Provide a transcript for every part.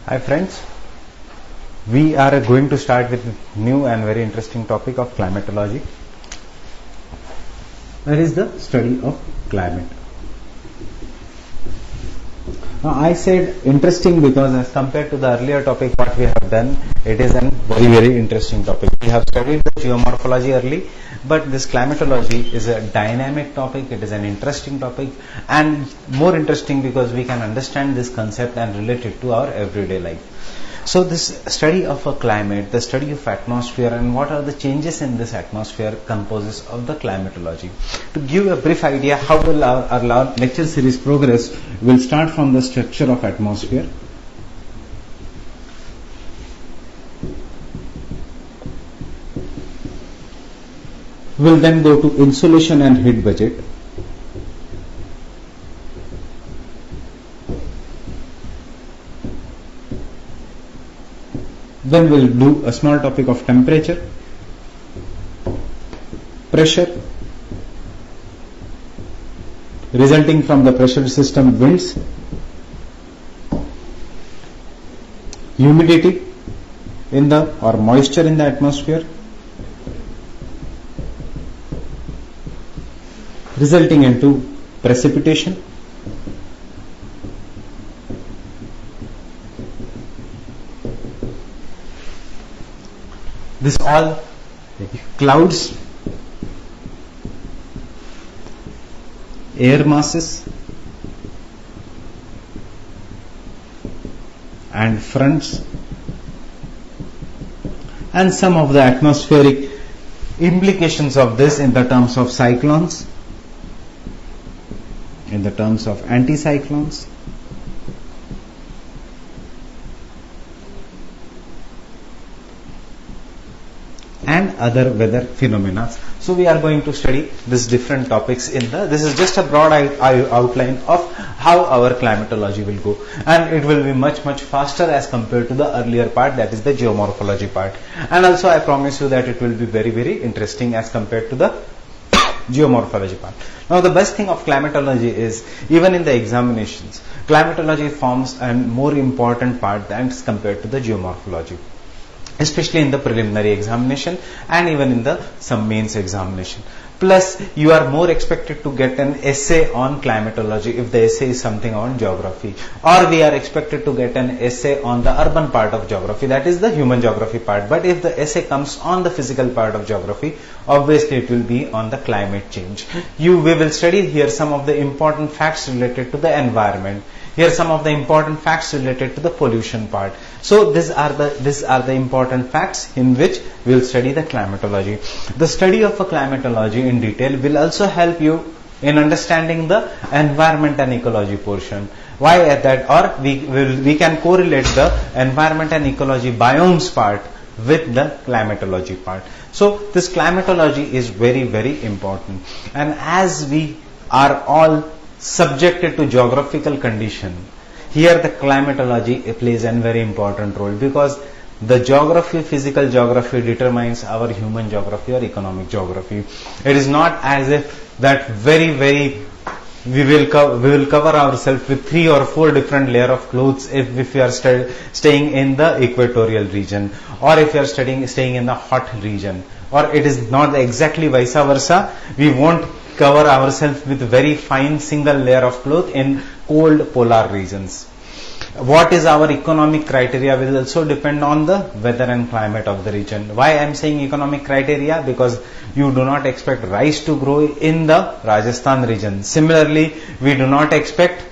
Hi friends, we are going to start with new and very interesting topic of climatology. That is the study of climate. Now I said interesting because as compared to the earlier topic what we have done, it is a very interesting topic. We have studied the geomorphology early, but this climatology is a dynamic topic, it is an interesting topic and more interesting because we can understand this concept and relate it to our everyday life. So this study of a climate, the study of atmosphere and what are the changes in this atmosphere composes of the climatology. To give a brief idea how will our lecture series progress, we'll start from the structure of atmosphere. We'll then go to insolation and heat budget. Then we'll do a small topic of temperature, pressure, resulting from the pressure system winds, humidity in the or moisture in the atmosphere, resulting into precipitation, this all clouds, air masses and fronts, and some of the atmospheric implications of this in the terms of cyclones, in the terms of anticyclones, and other weather phenomena. So we are going to study these different topics this is just a broad outline of how our climatology will go, and it will be much faster as compared to the earlier part, that is the geomorphology part, and also I promise you that it will be very interesting as compared to the geomorphology part. Now the best thing of climatology is, even in the examinations, climatology forms a more important part than compared to the geomorphology, especially in the preliminary examination and even in some mains examination. Plus you are more expected to get an essay on climatology if the essay is something on geography, or we are expected to get an essay on the urban part of geography, that is the human geography part. But if the essay comes on the physical part of geography, obviously it will be on the climate change. We will study here some of the important facts related to the environment. Here some of the important facts related to the pollution part. So these are the important facts in which we will study the climatology. The study of a climatology in detail will also help you in understanding the environment and ecology portion. Why at that? Or we can correlate the environment and ecology biomes part with the climatology part. So this climatology is very important, and as we are all subjected to geographical condition, here the climatology plays a very important role, because the geography, physical geography determines our human geography or economic geography. It is not as if that we will cover ourselves with 3 or 4 different layer of clothes if we are staying in the equatorial region, or if we are staying in the hot region, or it is not exactly vice versa. We won't cover ourselves with very fine single layer of cloth in cold polar regions. What is our economic criteria will also depend on the weather and climate of the region. Why I am saying economic criteria? Because you do not expect rice to grow in the Rajasthan region. Similarly, we do not expect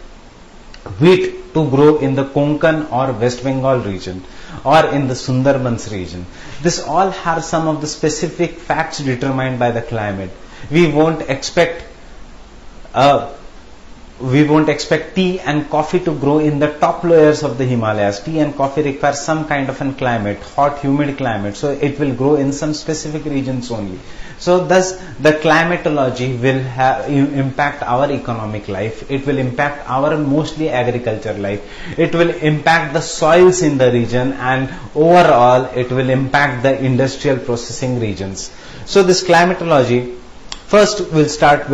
wheat to grow in the Konkan or West Bengal region, or in the Sundarbans region. This all have some of the specific facts determined by the climate. We won't expect tea and coffee to grow in the top layers of the Himalayas. Tea and coffee require some kind of a climate, hot, humid climate. So it will grow in some specific regions only. So thus the climatology will impact our economic life. It will impact our mostly agriculture life. It will impact the soils in the region, and overall it will impact the industrial processing regions. So this climatology First, we'll start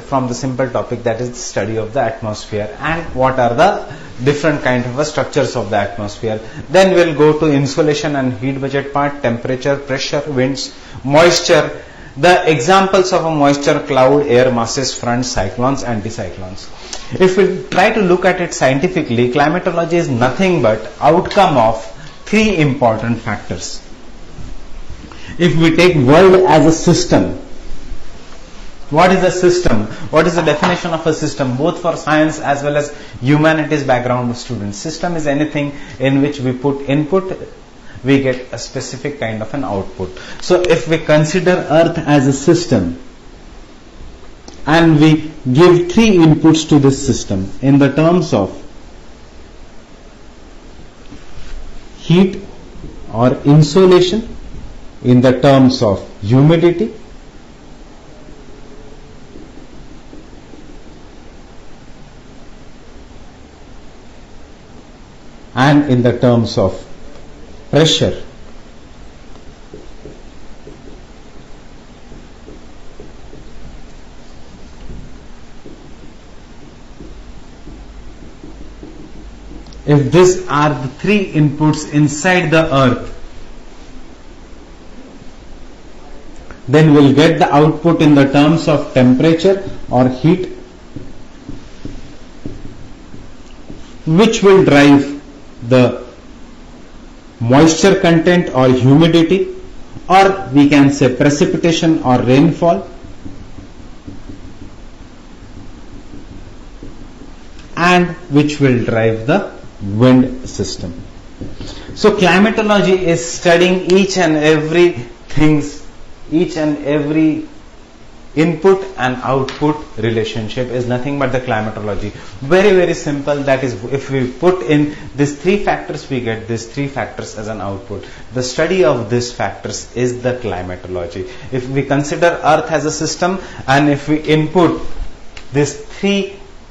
from the simple topic, that is the study of the atmosphere and what are the different kind of structures of the atmosphere. Then we'll go to insolation and heat budget part, temperature, pressure, winds, moisture, the examples of a moisture, cloud, air masses, fronts, cyclones, anticyclones. If we try to look at it scientifically, climatology is nothing but outcome of three important factors. If we take world as a system, what is a system? What is the definition of a system, both for science as well as humanities background students? System is anything in which we put input, we get a specific kind of an output. So if we consider Earth as a system and we give three inputs to this system in the terms of heat or insolation, in the terms of humidity, and in the terms of pressure, if these are the three inputs inside the Earth, then we'll get the output in the terms of temperature or heat, which will drive the moisture content or humidity, or we can say precipitation or rainfall, and which will drive the wind system. So climatology is studying each and every input and output relationship is nothing but the climatology. Very, very simple. That is, if we put in these three factors, we get these three factors as an output. The study of these factors is the climatology. If we consider Earth as a system, and if we input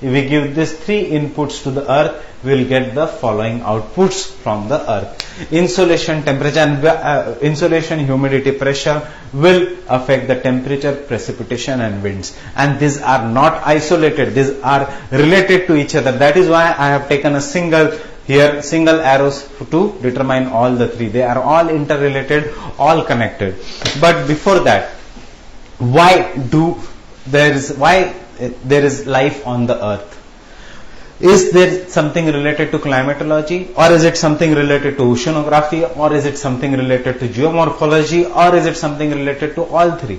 we give these three inputs to the Earth, we will get the following outputs from the Earth. Insolation, temperature, and insolation, humidity, pressure will affect the temperature, precipitation, and winds. And these are not isolated; these are related to each other. That is why I have taken a single arrows to determine all the three. They are all interrelated, all connected. But before that, why there is life on the Earth? Is there something related to climatology, or is it something related to oceanography, or is it something related to geomorphology, or is it something related to all three?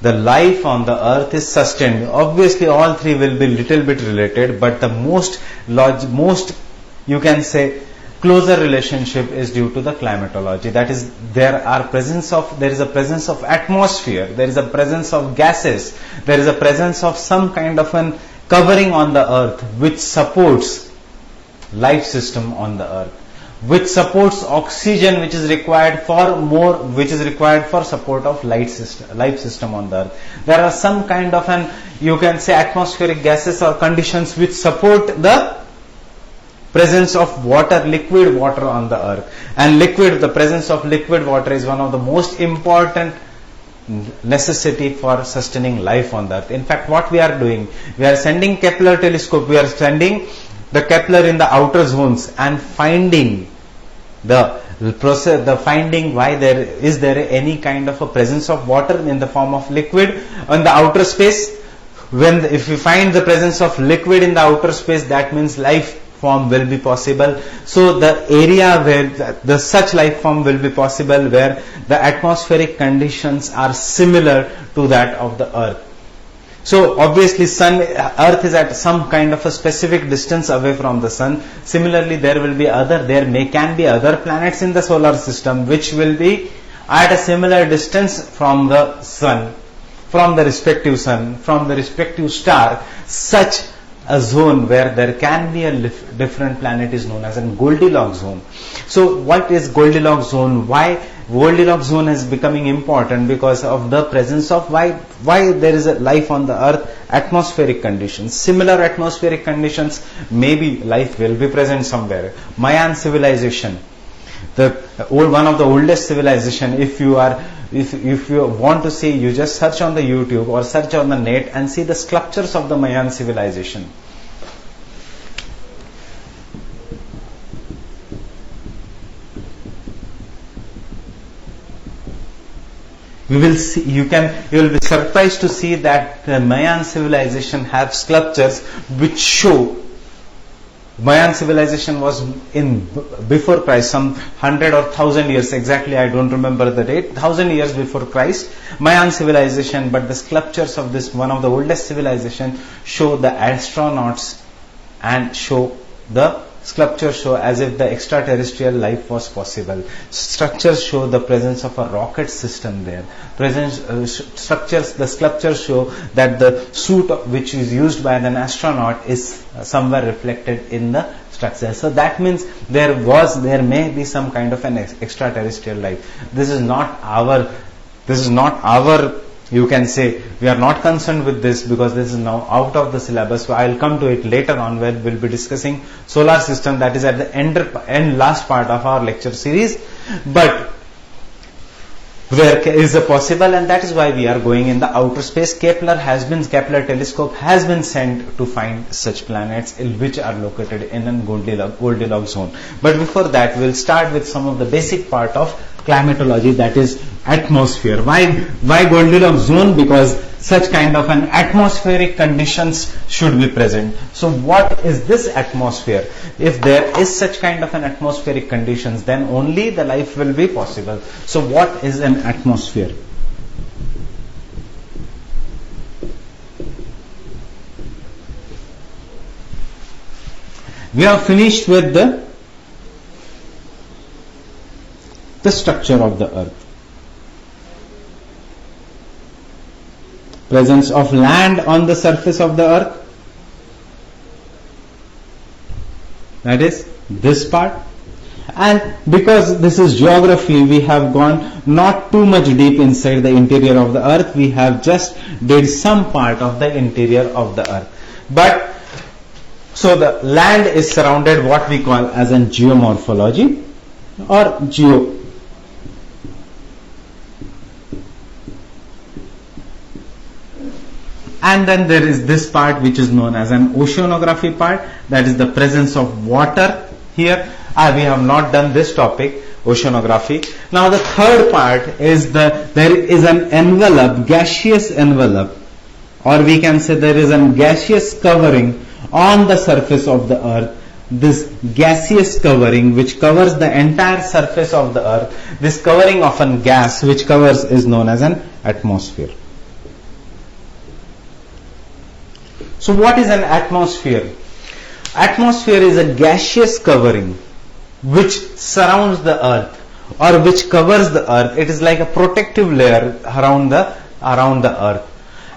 The life on the Earth is sustained. Obviously, all three will be little bit related, but the most you can say closer relationship is due to the climatology. That is, there is a presence of atmosphere, there is a presence of gases, there is a presence of some kind of an covering on the Earth which supports life system on the Earth, which supports oxygen which is required for support of life system on the Earth. There are some kind of you can say atmospheric gases or conditions which support the presence of liquid water on the Earth. And the presence of liquid water is one of the most important necessity for sustaining life on the Earth. In fact, what we are doing, we are sending Kepler telescope, we are sending the Kepler in the outer zones and finding why is there any kind of a presence of water in the form of liquid on the outer space. If we find the presence of liquid in the outer space, that means life form will be possible. So the area where such life form will be possible, where the atmospheric conditions are similar to that of the Earth. So obviously Earth is at some kind of a specific distance away from the Sun. Similarly, there can be other planets in the solar system which will be at a similar distance from the Sun, from the respective Sun, from the respective star. Such a zone where there can be a different planet is known as a Goldilocks zone. So what is Goldilocks zone? Why Goldilocks zone is becoming important? Because of the presence of why there is a life on the Earth, atmospheric conditions. Similar atmospheric conditions, maybe life will be present somewhere. Mayan civilization. one of the oldest civilization. If you want to see, you just search on the YouTube or search on the net and see the sculptures of the Mayan civilization. We will see, you will be surprised to see that the Mayan civilization have sculptures which show Mayan civilization was in before Christ, some 100 or 1000 years exactly, I don't remember the date, 1000 years before Christ, Mayan civilization. But the sculptures of this, one of the oldest civilization, show the astronauts and show the sculptures show as if the extraterrestrial life was possible. Structures show the presence of a rocket system there. The sculptures show that the suit which is used by an astronaut is somewhere reflected in the structure. So that means there may be some kind of an extraterrestrial life. This is not our, you can say, we are not concerned with this because this is now out of the syllabus. So I will come to it later on where we will be discussing solar system, that is at the end last part of our lecture series. But where is it possible, and that is why we are going in the outer space. Kepler telescope has been sent to find such planets which are located in a Goldilocks zone. But before that, we will start with some of the basic part of climatology, that is atmosphere. Why Goldilocks zone? Because such kind of an atmospheric conditions should be present. So what is this atmosphere? If there is such kind of an atmospheric conditions, then only the life will be possible. So what is an atmosphere? We have finished with the structure of the earth. Presence of land on the surface of the earth, that is this part. And because this is geography, we have gone not too much deep inside the interior of the earth. We have just did some part of the interior of the earth. But so the land is surrounded what we call as an geomorphology or geo. And then there is this part which is known as an oceanography part, that is the presence of water here. We have not done this topic, oceanography. Now the third part is there is an envelope, gaseous envelope, or we can say there is a gaseous covering on the surface of the earth. This gaseous covering which covers the entire surface of the earth, this covering of a gas which covers is known as an atmosphere. So what is an atmosphere? Atmosphere is a gaseous covering which surrounds the earth or which covers the earth. It is like a protective layer around the earth.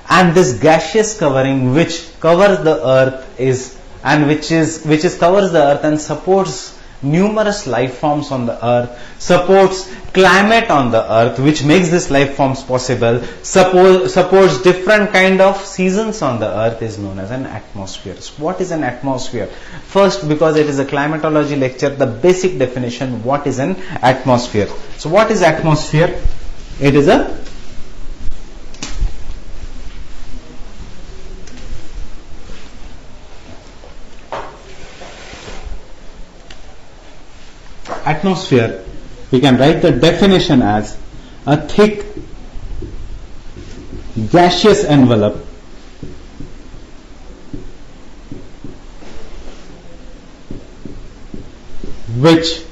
And this gaseous covering which covers the earth which covers the earth and supports numerous life forms on the earth, supports climate on the earth which makes this life forms possible, supports different kind of seasons on the earth, is known as an atmosphere. So what is an atmosphere? First, because it is a climatology lecture, the basic definition, what is an atmosphere? So what is atmosphere? It is a atmosphere, we can write the definition as a thick gaseous envelope which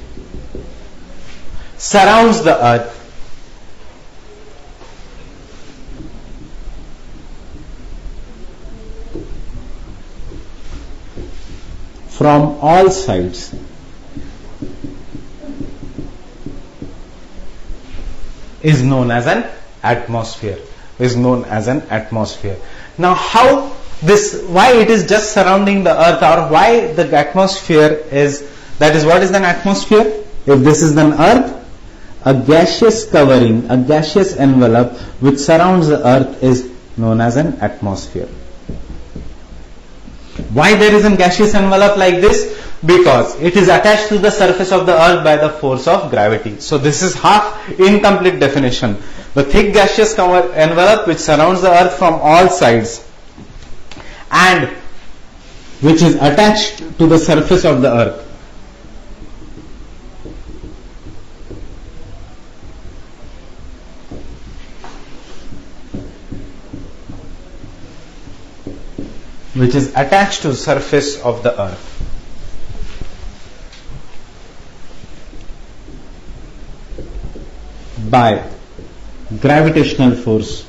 surrounds the earth from all sides. Is known as an atmosphere. Now why it is just surrounding the earth, or why the atmosphere is, that is what is an atmosphere? If this is an earth, a gaseous covering, a gaseous envelope which surrounds the earth is known as an atmosphere. Why there is a gaseous envelope like this? Because it is attached to the surface of the earth by the force of gravity. So this is half incomplete definition. The thick gaseous cover envelope which surrounds the earth from all sides and which is attached to the surface of the earth. Which is attached to the surface of the earth. By gravitational force.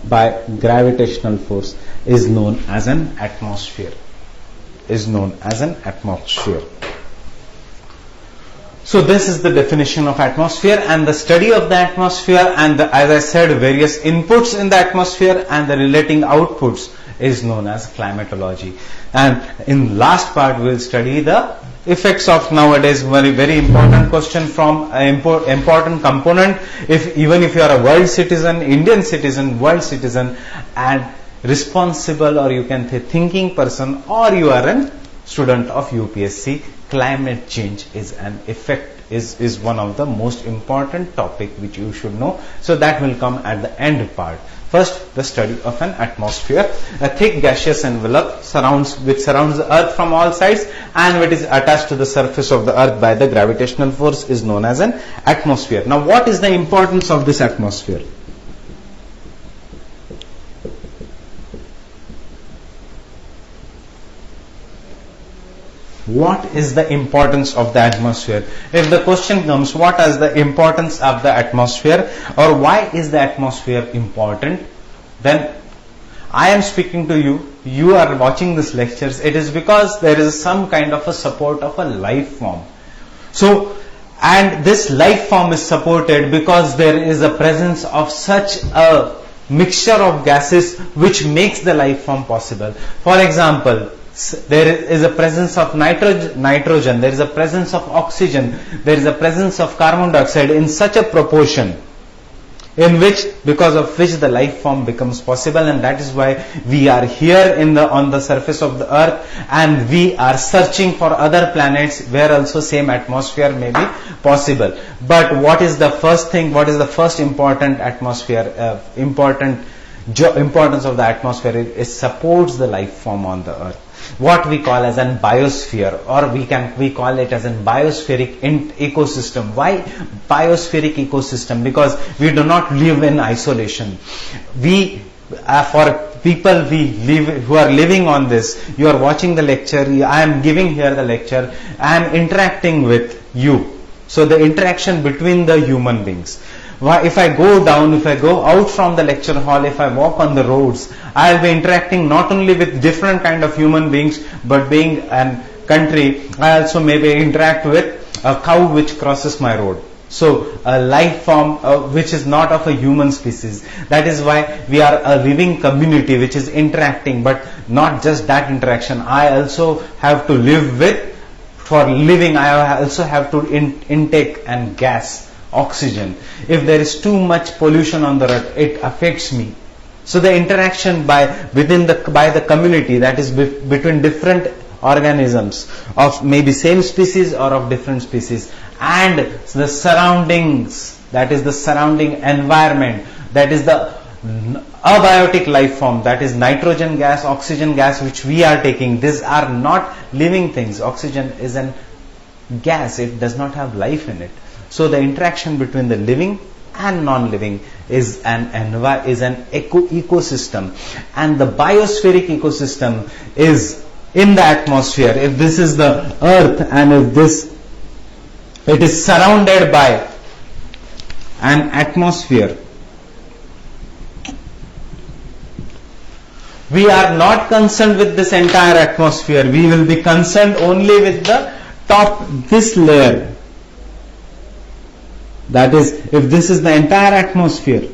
By gravitational force is known as an atmosphere. Is known as an atmosphere. So this is the definition of atmosphere, and the study of the atmosphere and as I said, various inputs in the atmosphere and the relating outputs is known as climatology. And in last part we will study the effects of nowadays, very important question from important component. Even if you are a world citizen, Indian citizen, world citizen, and responsible, or you can say thinking person, or you are a student of UPSC, climate change is an effect, is one of the most important topic which you should know. So that will come at the end part. First, the study of an atmosphere. A thick gaseous envelope which surrounds the earth from all sides and which is attached to the surface of the earth by the gravitational force is known as an atmosphere. Now what is the importance of this atmosphere? What is the importance of the atmosphere? If the question comes, what is the importance of the atmosphere, or why is the atmosphere important, then I am speaking to you, you are watching these lectures, it is because there is some kind of a support of a life form. So, and this life form is supported because there is a presence of such a mixture of gases which makes the life form possible. For example, there is a presence of nitrogen, there is a presence of oxygen, there is a presence of carbon dioxide in such a proportion in which, because of which the life form becomes possible, and that is why we are here on the surface of the earth, and we are searching for other planets where also same atmosphere may be possible. But what is the first thing, what is the first important atmosphere, importance of the atmosphere? It supports the life form on the earth. What we call as an biosphere, or we call it as a biospheric ecosystem. Why biospheric ecosystem? Because we do not live in isolation. We for people who are living on this, you are watching the lecture, I am giving here the lecture, I am interacting with you. So the interaction between the human beings. If I go down, if I go out from the lecture hall, if I walk on the roads, I will be interacting not only with different kind of human beings, but being a country, I also maybe interact with a cow which crosses my road. So a life form which is not of a human species. That is why we are a living community which is interacting, but not just that interaction. I also have to live with, for living I also have to intake and gas. Oxygen. If there is too much pollution on the earth, it affects me. So the interaction by the community, that is between different organisms of maybe same species or of different species, and the surroundings, that is the surrounding environment, that is the abiotic life form, that is nitrogen gas, oxygen gas which we are taking. These are not living things. Oxygen is a gas, it does not have life in it. So the interaction between the living and non-living is an ecosystem, and the biospheric ecosystem is in the atmosphere. If this is the earth and if it is surrounded by an atmosphere, we are not concerned with this entire atmosphere. We will be concerned only with the top, this layer. That is, if this is the entire atmosphere,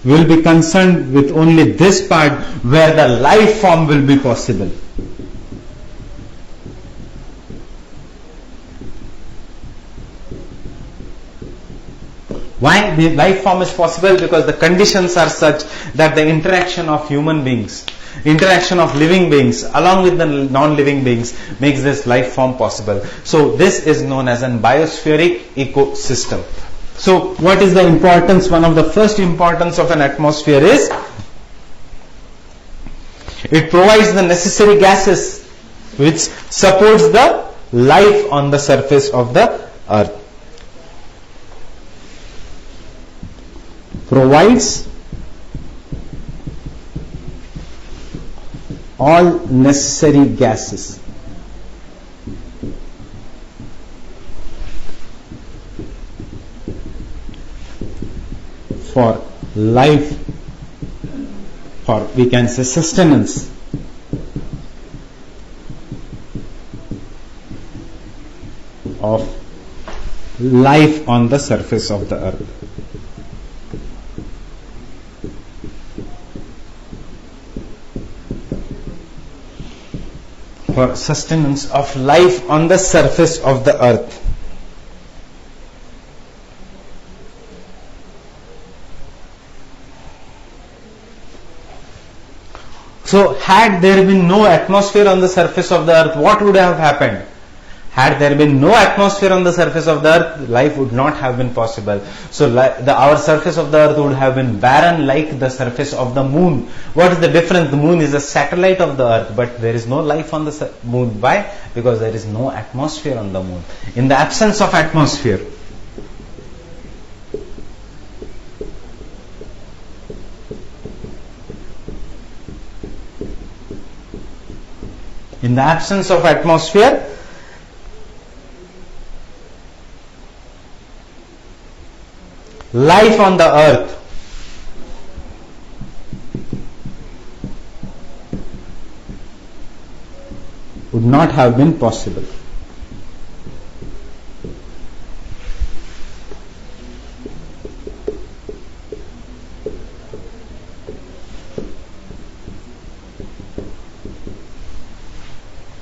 we will be concerned with only this part where the life form will be possible. Why the life form is possible? Because the conditions are such that the interaction of human beings, interaction of living beings along with the non-living beings makes this life form possible. So this is known as an biospheric ecosystem. So what is the importance? One of the first importance of an atmosphere is it provides the necessary gases which supports the life on the surface of the earth. Provides all necessary gases for life, for we can say sustenance of life on the surface of the earth. For sustenance of life on the surface of the earth. So had there been no atmosphere on the surface of the earth, what would have happened? Had there been no atmosphere on the surface of the earth, life would not have been possible. So our surface of the earth would have been barren like the surface of the moon. What is the difference? The moon is a satellite of the earth, but there is no life on the moon. Why? Because there is no atmosphere on the moon. In the absence of atmosphere, life on the earth would not have been possible.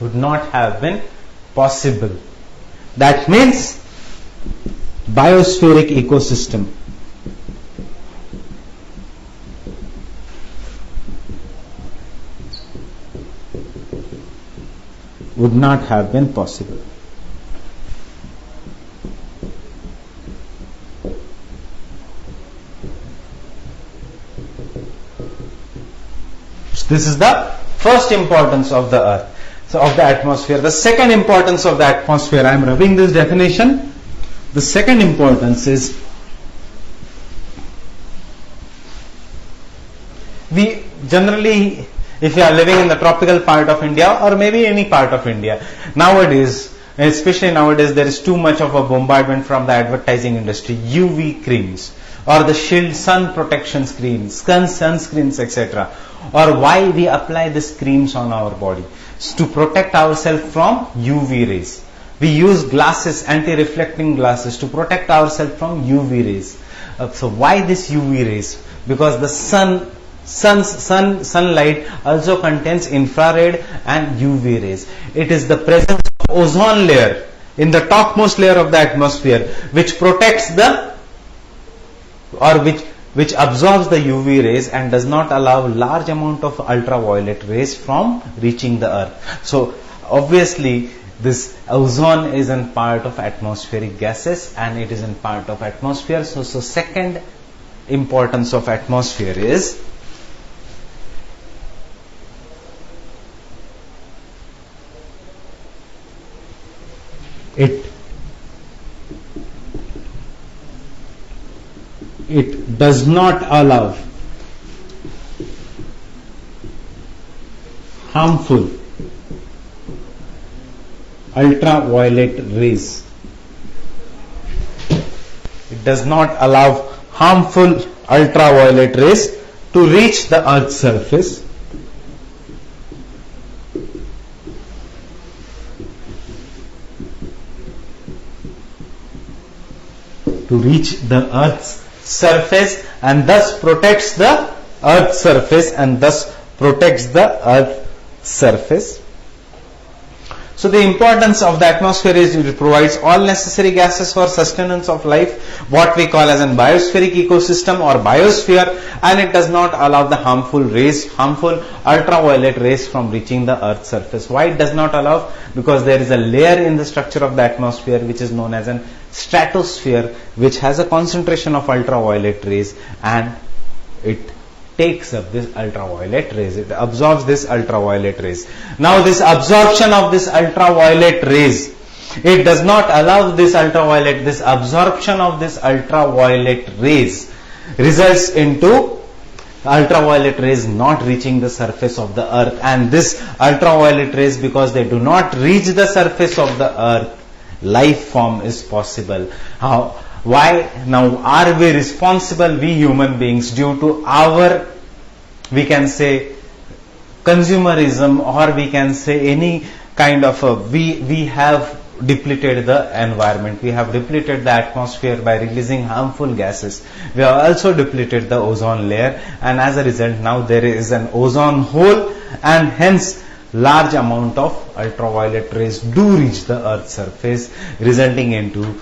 Would not have been possible. That means biospheric ecosystem would not have been possible. So this is the first importance of the earth. So of the atmosphere. The second importance of the atmosphere, I am rubbing this definition. The second importance is we generally, if you are living in the tropical part of India or maybe any part of India, nowadays, especially nowadays, there is too much of a bombardment from the advertising industry, UV creams or the shield sun protection screens, sunscreens, etc. Or why we apply these creams on our body? To protect ourselves from UV rays. We use glasses, anti-reflecting glasses to protect ourselves from UV rays. So why this UV rays? Because the sunlight also contains infrared and UV rays. It is the presence of ozone layer in the topmost layer of the atmosphere which protects the or which absorbs the UV rays and does not allow large amount of ultraviolet rays from reaching the earth. So obviously this ozone is a part of atmospheric gases and it is a part of atmosphere. So second importance of atmosphere is it does not allow harmful ultraviolet rays. It does not allow harmful ultraviolet rays to reach the Earth's surface. To reach the Earth's surface and thus protects the Earth's surface and thus protects the Earth's surface. So the importance of the atmosphere is it provides all necessary gases for sustenance of life, what we call as an biospheric ecosystem or biosphere, and it does not allow the harmful ultraviolet rays from reaching the Earth's surface. Why it does not allow? Because there is a layer in the structure of the atmosphere which is known as an stratosphere, which has a concentration of ultraviolet rays, and it takes up this ultraviolet rays. It absorbs this ultraviolet rays. Now this absorption of this ultraviolet rays, it does not allow this absorption of this ultraviolet rays results into ultraviolet rays not reaching the surface of the Earth. And this ultraviolet rays, because they do not reach the surface of the Earth, life form is possible. How? Why now are we responsible, we human beings, due to our, we can say, consumerism, or we can say any kind of we have depleted the environment, we have depleted the atmosphere by releasing harmful gases. We have also depleted the ozone layer, and as a result now there is an ozone hole, and hence large amount of ultraviolet rays do reach the Earth's surface, resulting into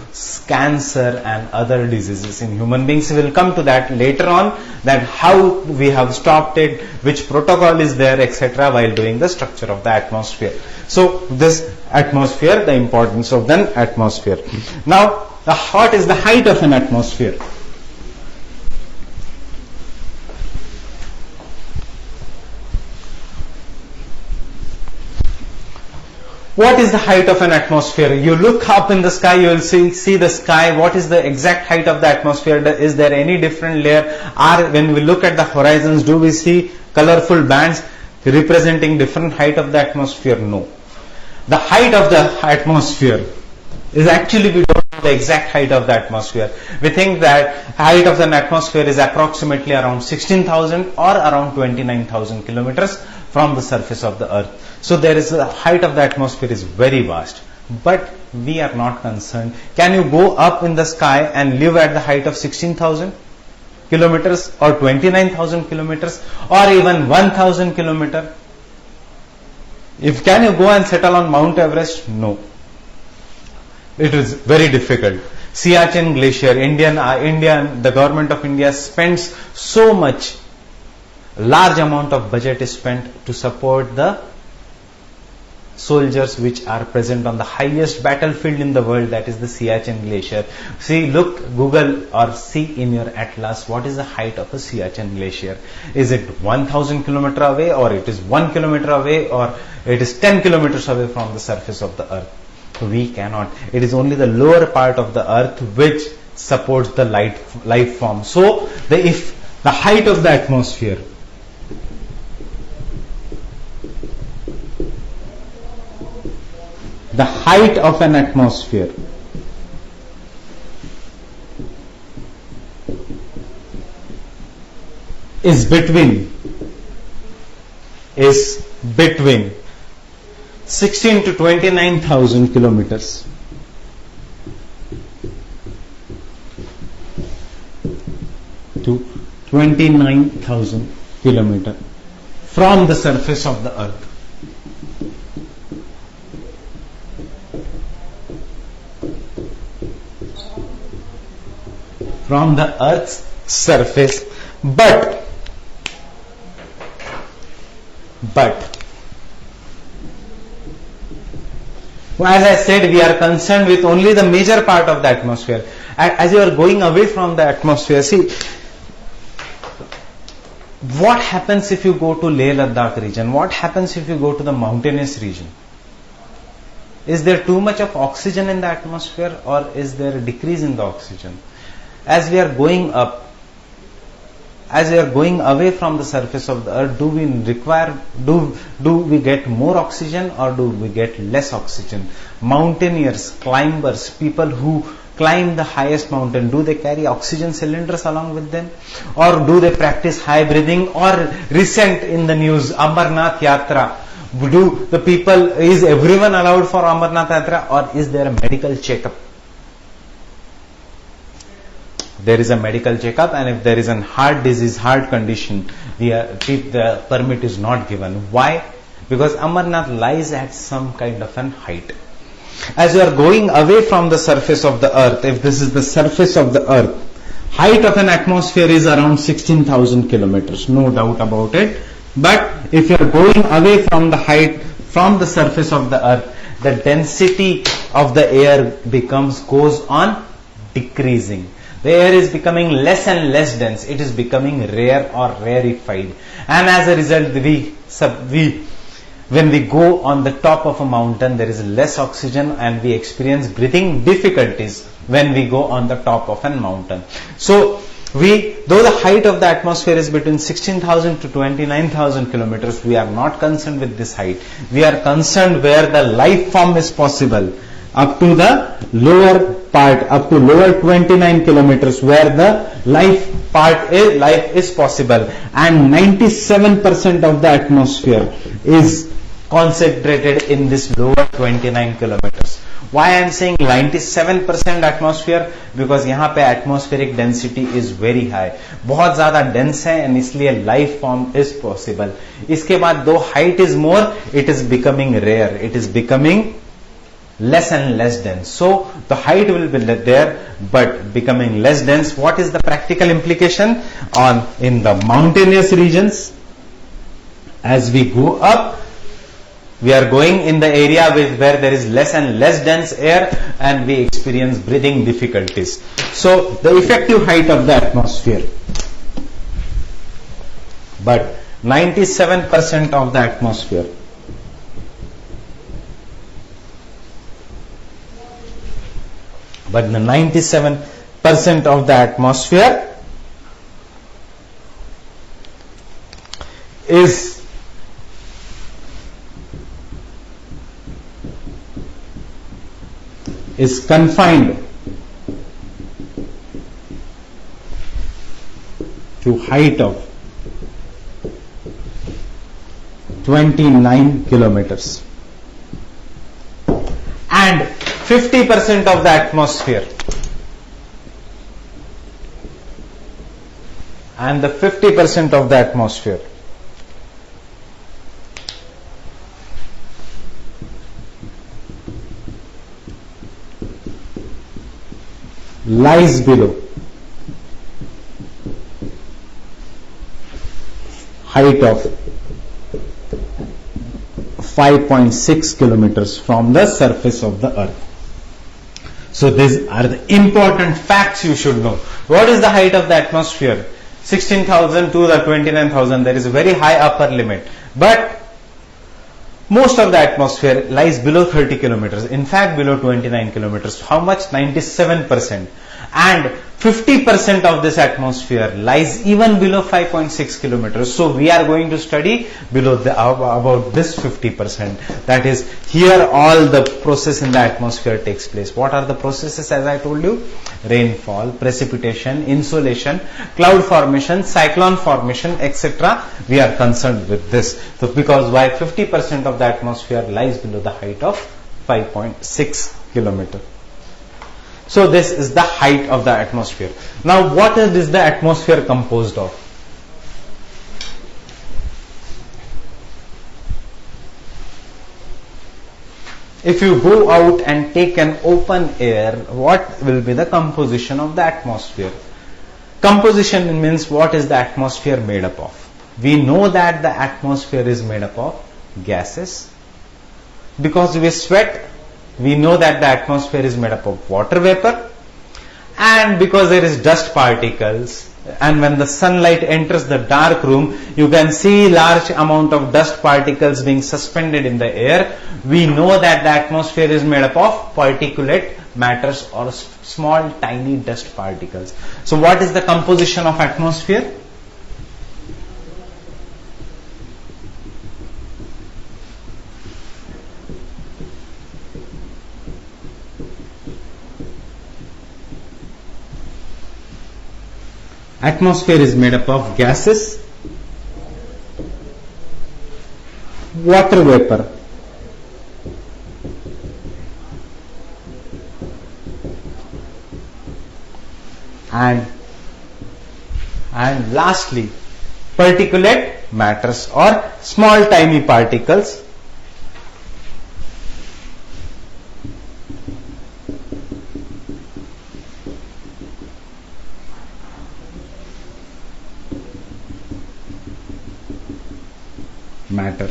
cancer and other diseases in human beings. We will come to that later on, that how we have stopped it, which protocol is there, etc., while doing the structure of the atmosphere. So this atmosphere, the importance of the atmosphere. Now, what is the height of an atmosphere? What is the height of an atmosphere? You look up in the sky, you will see the sky. What is the exact height of the atmosphere? Is there any different layer? Or when we look at the horizons, do we see colorful bands representing different height of the atmosphere? No. The height of the atmosphere is actually, we don't know the exact height of the atmosphere. We think that height of an atmosphere is approximately around 16,000 or around 29,000 kilometers from the surface of the Earth. So there is the height of the atmosphere is very vast, but we are not concerned. Can you go up in the sky and live at the height of 16,000 kilometers or 29,000 kilometers or even 1,000 kilometers? Can you go and settle on Mount Everest? No. It is very difficult. Siachen Glacier, the government of India spends so much, large amount of budget is spent to support the soldiers which are present on the highest battlefield in the world, that is the Siachen Glacier. See, look, Google or see in your atlas, what is the height of a Siachen Glacier? Is it 1,000 kilometers away, or it is 1 kilometer away, or it is 10 kilometers away from the surface of the Earth? We cannot. It is only the lower part of the Earth which supports the life form. So, if the height of the atmosphere an atmosphere is between 16 to 29,000 kilometers. To 29,000 kilometers from the surface of the Earth. From the Earth's surface, but as I said, we are concerned with only the major part of the atmosphere. As you are going away from the atmosphere, see, what happens if you go to Leh Ladakh region? What happens if you go to the mountainous region? Is there too much of oxygen in the atmosphere, or is there a decrease in the oxygen? As we are going up, as we are going away from the surface of the Earth, do we get more oxygen, or do we get less oxygen? Mountaineers, climbers, people who climb the highest mountain, do they carry oxygen cylinders along with them, or do they practice high breathing? Or recent in the news, Amarnath Yatra, is everyone allowed for Amarnath Yatra, or is there a medical checkup? There is a medical checkup, and if there is a heart disease, heart condition, the permit is not given. Why? because Amarnath lies at some kind of an height. As you are going away from the surface of the earth, if this is the surface of the earth, height of an atmosphere is around 16,000 kilometers, no doubt about it. But if you are going away from the height, from the surface of the earth, the density of the air goes on decreasing. The air is becoming less and less dense. It is becoming rare or rarefied. And as a result, when we go on the top of a mountain, there is less oxygen and we experience breathing difficulties when we go on the top of a mountain. So, though the height of the atmosphere is between 16,000 to 29,000 kilometers, we are not concerned with this height. We are concerned where the life form is possible. Up to the lower part, up to lower 29 kilometers, where the life is possible. And 97% of the atmosphere is concentrated in this lower 29 kilometers. Why I am saying 97% atmosphere? Because यहाँ पे atmospheric density is very high, बहुत ज़्यादा dense है, and इसलिए life form is possible. इसके बाद though height is more, it is becoming rare. It is becoming less and less dense. So the height will be there, but becoming less dense. What is the practical implication in the mountainous regions? As we go up, we are going in the area where there is less and less dense air, and we experience breathing difficulties. So the effective height of the atmosphere, but 97% of the atmosphere, but the 97% of the atmosphere is confined to height of 29 kilometers, and 50% of the atmosphere, and the 50% of the atmosphere lies below height of 5.6 kilometers from the surface of the earth. So these are the important facts you should know. What is the height of the atmosphere? 16,000 to the 29,000. There is a very high upper limit, but most of the atmosphere lies below 30 kilometers. In fact, below 29 kilometers. How much? 97%. And 50% of this atmosphere lies even below 5.6 kilometers. So we are going to study about this 50%. That is, here all the process in the atmosphere takes place. What are the processes? As I told you, rainfall, precipitation, insolation, cloud formation, cyclone formation, etc. We are concerned with this. So because why 50% of the atmosphere lies below the height of 5.6 kilometers. So this is the height of the atmosphere. Now what is the atmosphere composed of? If you go out and take an open air, what will be the composition of the atmosphere? Composition means what is the atmosphere made up of? We know that the atmosphere is made up of gases. Because we sweat, we know that the atmosphere is made up of water vapor, and because there is dust particles, and when the sunlight enters the dark room, you can see large amount of dust particles being suspended in the air. We know that the atmosphere is made up of particulate matters or small tiny dust particles. So what is the composition of atmosphere? Atmosphere is made up of gases, water vapor, and lastly particulate matters or small tiny particles matter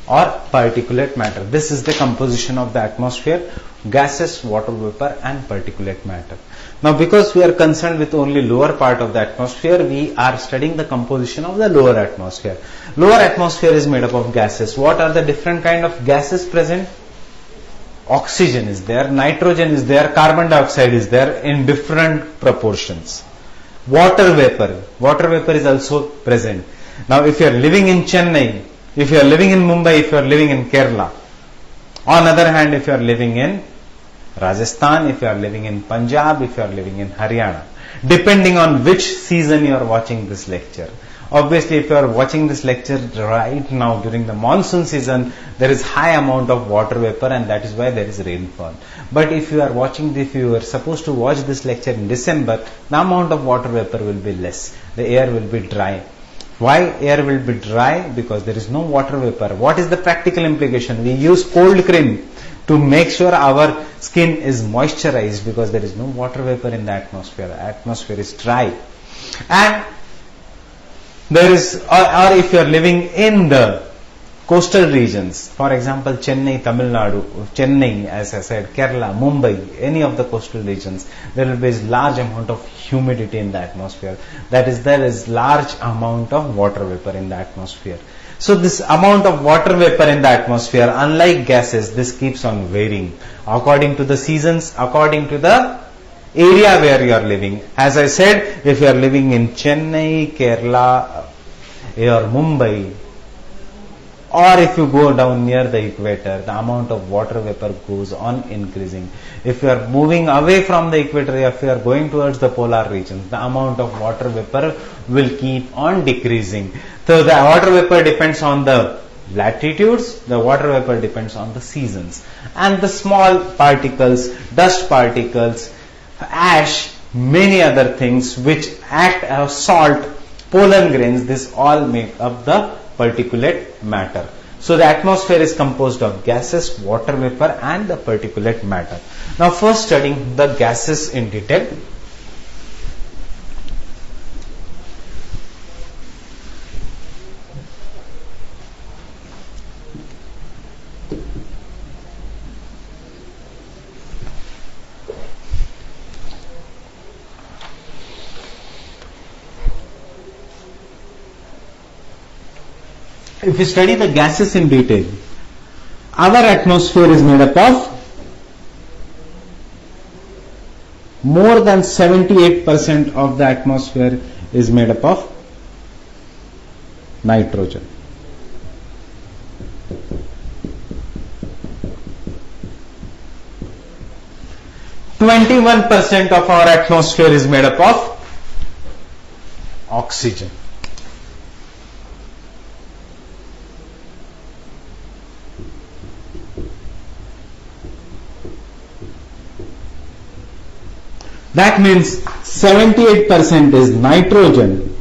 or particulate matter. This is the composition of the atmosphere: gases, water vapor and particulate matter. Now because we are concerned with only lower part of the atmosphere, we are studying the composition of the lower atmosphere. Lower atmosphere is made up of gases. What are the different kind of gases present? Oxygen is there, nitrogen is there, carbon dioxide is there in different proportions. Water vapor is also present. Now if you are living in Chennai, if you are living in Mumbai, if you are living in Kerala, on other hand, if you are living in Rajasthan, if you are living in Punjab, if you are living in Haryana, depending on which season you are watching this lecture. Obviously, if you are watching this lecture right now during the monsoon season, there is high amount of water vapor and that is why there is rainfall. But if you are supposed to watch this lecture in December, the amount of water vapor will be less. The air will be dry. Why air will be dry? Because there is no water vapor. What is the practical implication? We use cold cream to make sure our skin is moisturized because there is no water vapor in the atmosphere. The atmosphere is dry. And there is, or if you are living in the coastal regions, for example, Chennai, Tamil Nadu, Chennai, as I said, Kerala, Mumbai, any of the coastal regions, there will be a large amount of humidity in the atmosphere. That is, there is large amount of water vapor in the atmosphere. So this amount of water vapor in the atmosphere, unlike gases, this keeps on varying according to the seasons, according to the area where you are living. As I said, if you are living in Chennai, Kerala, or Mumbai, or if you go down near the equator, the amount of water vapor goes on increasing. If you are moving away from the equator, if you are going towards the polar regions, the amount of water vapor will keep on decreasing. So the water vapor depends on the latitudes, the water vapor depends on the seasons. And the small particles, dust particles, ash, many other things which act as salt, pollen grains, this all make up the particulate matter. So the atmosphere is composed of gases, water vapor and the particulate matter. Now first studying the gases in detail. If we study the gases in detail, our atmosphere is made up of more than 78% of the atmosphere is made up of nitrogen. %21% of our atmosphere is made up of oxygen. That means 78% is nitrogen,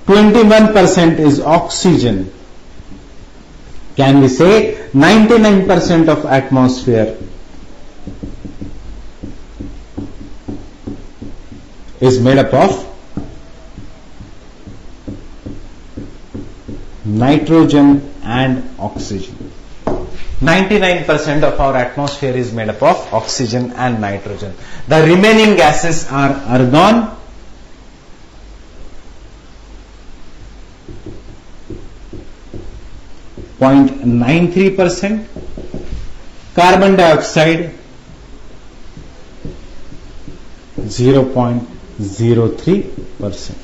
21% is oxygen. Can we say 99% of atmosphere is made up of nitrogen and oxygen. 99% of our atmosphere is made up of oxygen and nitrogen. The remaining gases are argon, .93%, carbon dioxide 0.03%.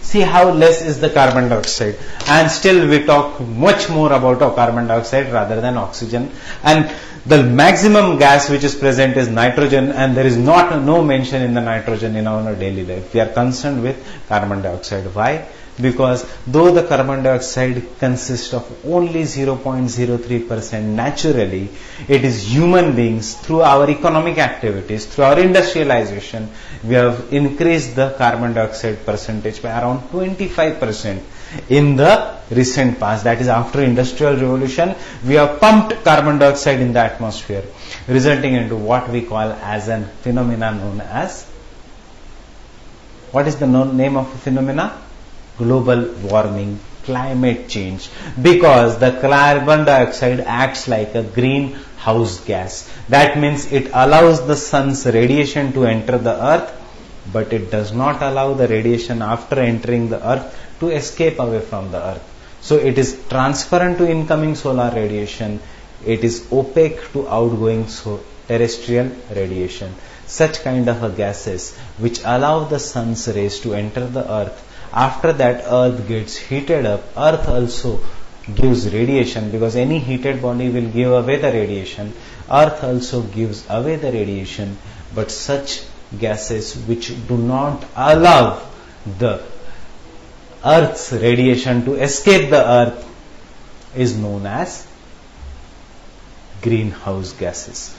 See how less is the carbon dioxide, and still we talk much more about carbon dioxide rather than oxygen, and the maximum gas which is present is nitrogen, and there is no mention in the nitrogen in our daily life. We are concerned with carbon dioxide. Why? Because though the carbon dioxide consists of only 0.03% naturally, it is human beings through our economic activities, through our industrialization, we have increased the carbon dioxide percentage by around 25%. in the recent past, that is after industrial revolution, we have pumped carbon dioxide in the atmosphere, resulting into what we call as a phenomena known as, what is the name of the phenomena? Global warming, climate change, because the carbon dioxide acts like a greenhouse gas. That means it allows the sun's radiation to enter the earth, but it does not allow the radiation after entering the earth to escape away from the earth. So it is transparent to incoming solar radiation, it is opaque to outgoing terrestrial radiation. Such kind of a gases which allow the sun's rays to enter the earth. After that, earth gets heated up. Earth also gives radiation, because any heated body will give away the radiation. Earth also gives away the radiation, but such gases which do not allow the earth's radiation to escape the earth is known as greenhouse gases.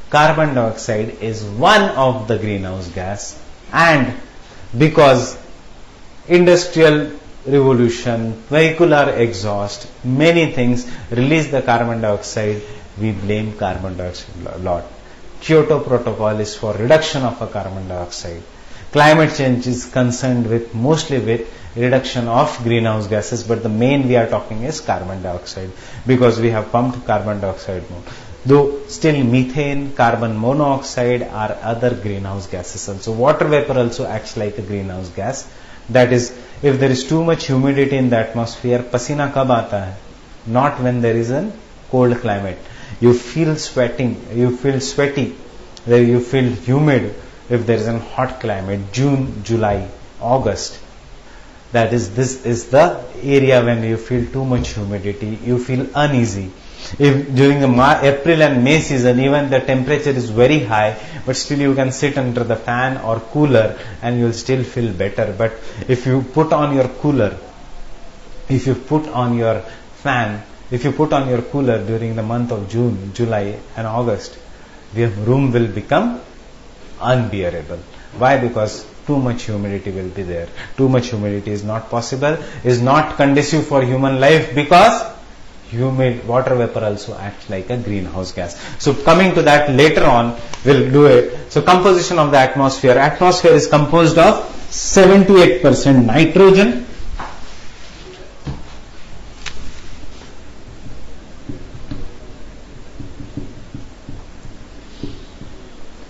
Carbon dioxide is one of the greenhouse gas, and because industrial revolution, vehicular exhaust, many things release the carbon dioxide, we blame carbon dioxide a lot. Kyoto Protocol is for reduction of a carbon dioxide. Climate change is concerned with mostly with reduction of greenhouse gases, but the main we are talking is carbon dioxide, because we have pumped carbon dioxide more. Though still methane, carbon monoxide are other greenhouse gases also. Water vapor also acts like a greenhouse gas. That is, if there is too much humidity in the atmosphere, pasina kab aata hai? Not when there is a cold climate. You feel sweating, you feel sweaty, you feel humid if there is a hot climate, June, July, August. That is, this is the area when you feel too much humidity, you feel uneasy. If during the April and May season, even the temperature is very high, but still you can sit under the fan or cooler and you will still feel better. But if you put on your cooler, if you put on your fan, if you put on your cooler during the month of June, July and August, the room will become unbearable. Why? Because too much humidity will be there. Too much humidity is not possible, is not conducive for human life, because humid water vapor also acts like a greenhouse gas. So coming to that later on, we'll do it. So composition of the atmosphere. Atmosphere is composed of 78% nitrogen,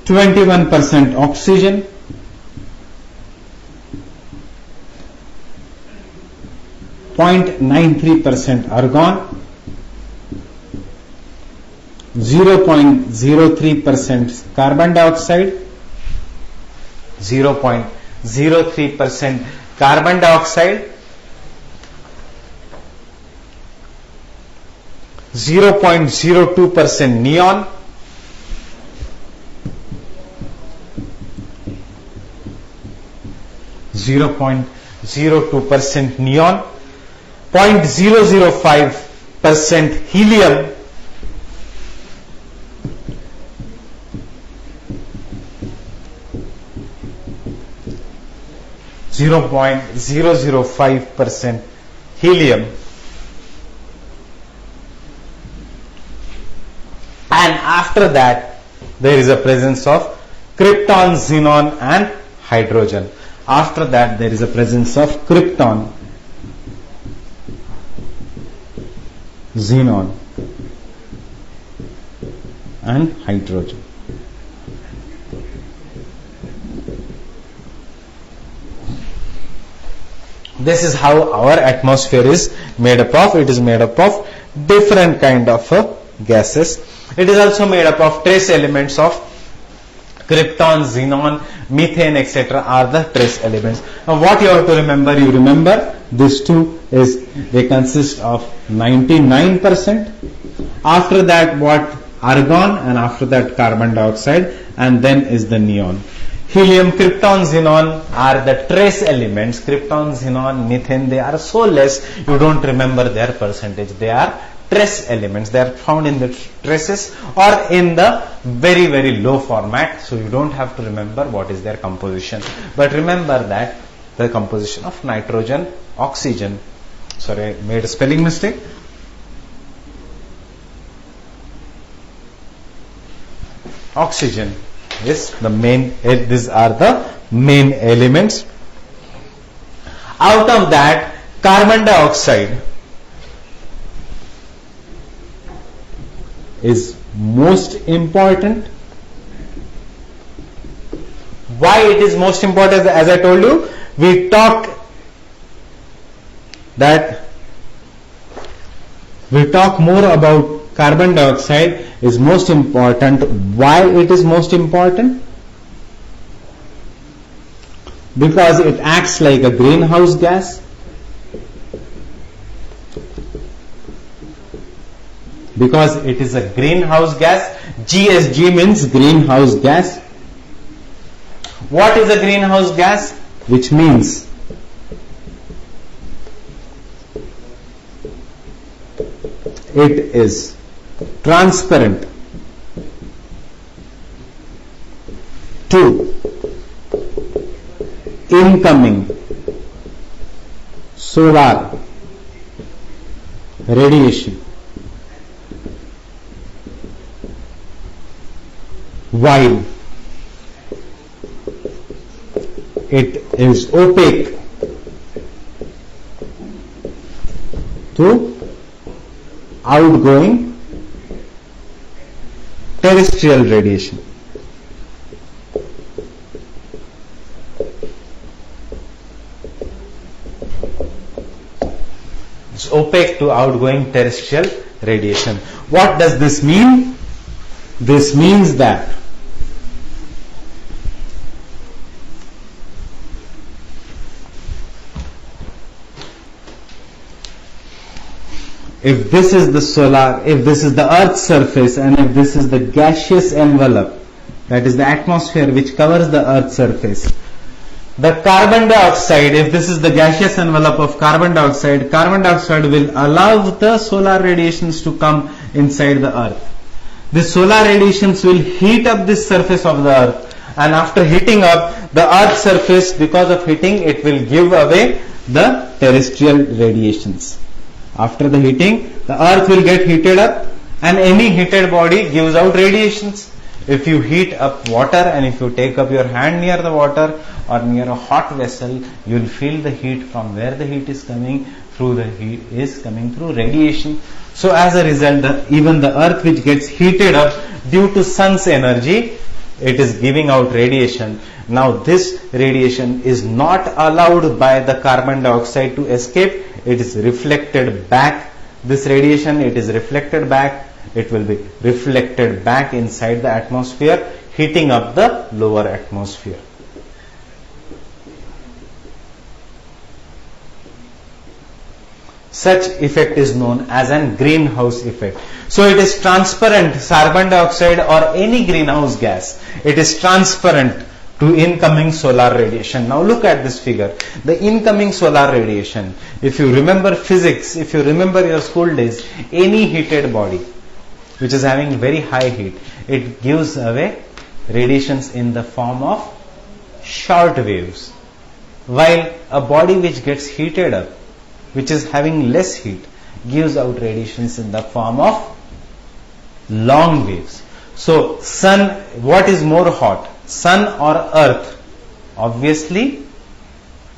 21% oxygen, 0.93% argon, 0.03% carbon dioxide, 0.03% carbon dioxide, 0.02% neon, 0.02% neon, 0.005% helium, 0.005% helium, and after that there is a presence of krypton, xenon and hydrogen. After that there is a presence of krypton, xenon and hydrogen. This is how our atmosphere is made up of. It is made up of different kind of gases. It is also made up of trace elements of krypton, xenon, methane, etc. are the trace elements. Now what you have to remember, you remember these two is they consist of 99%. After that what? Argon, and after that carbon dioxide, and then is the neon. Helium, krypton, xenon are the trace elements. Krypton, xenon, methane, they are so less you don't remember their percentage. They are trace elements. They are found in the traces or in the very, very low format. So you don't have to remember what is their composition. But remember that the composition of nitrogen, oxygen, sorry, I made a spelling mistake. Oxygen is the main, these are the main elements. Out of that, carbon dioxide is most important. Why it is most important? As I told you, we talk more about carbon dioxide is most important. Why it is most important? Because it acts like a greenhouse gas. Because it is a greenhouse gas. GHG means greenhouse gas. What is a greenhouse gas? Which means it is transparent to incoming solar radiation, while it is opaque to outgoing terrestrial radiation. It's opaque to outgoing terrestrial radiation. What does this mean? This means that if this is the solar, if this is the Earth's surface, and if this is the gaseous envelope, that is the atmosphere which covers the Earth's surface, the carbon dioxide, if this is the gaseous envelope of carbon dioxide will allow the solar radiations to come inside the Earth. The solar radiations will heat up this surface of the Earth, and after heating up the Earth's surface, because of heating, it will give away the terrestrial radiations. After the heating, the Earth will get heated up, and any heated body gives out radiations. If you heat up water and if you take up your hand near the water or near a hot vessel, you will feel the heat from where the heat is coming through. The heat is coming through radiation. So as a result, even the Earth which gets heated up due to sun's energy, it is giving out radiation. Now this radiation is not allowed by the carbon dioxide to escape. It is reflected back. This radiation, it is reflected back. It will be reflected back inside the atmosphere, heating up the lower atmosphere. Such effect is known as an greenhouse effect. So it is transparent, carbon dioxide or any greenhouse gas, it is transparent to incoming solar radiation. Now look at this figure. The incoming solar radiation, if you remember physics, if you remember your school days, any heated body which is having very high heat, it gives away radiations in the form of short waves. While a body which gets heated up, which is having less heat, gives out radiations in the form of long waves. So sun, what is more hot, sun or earth? Obviously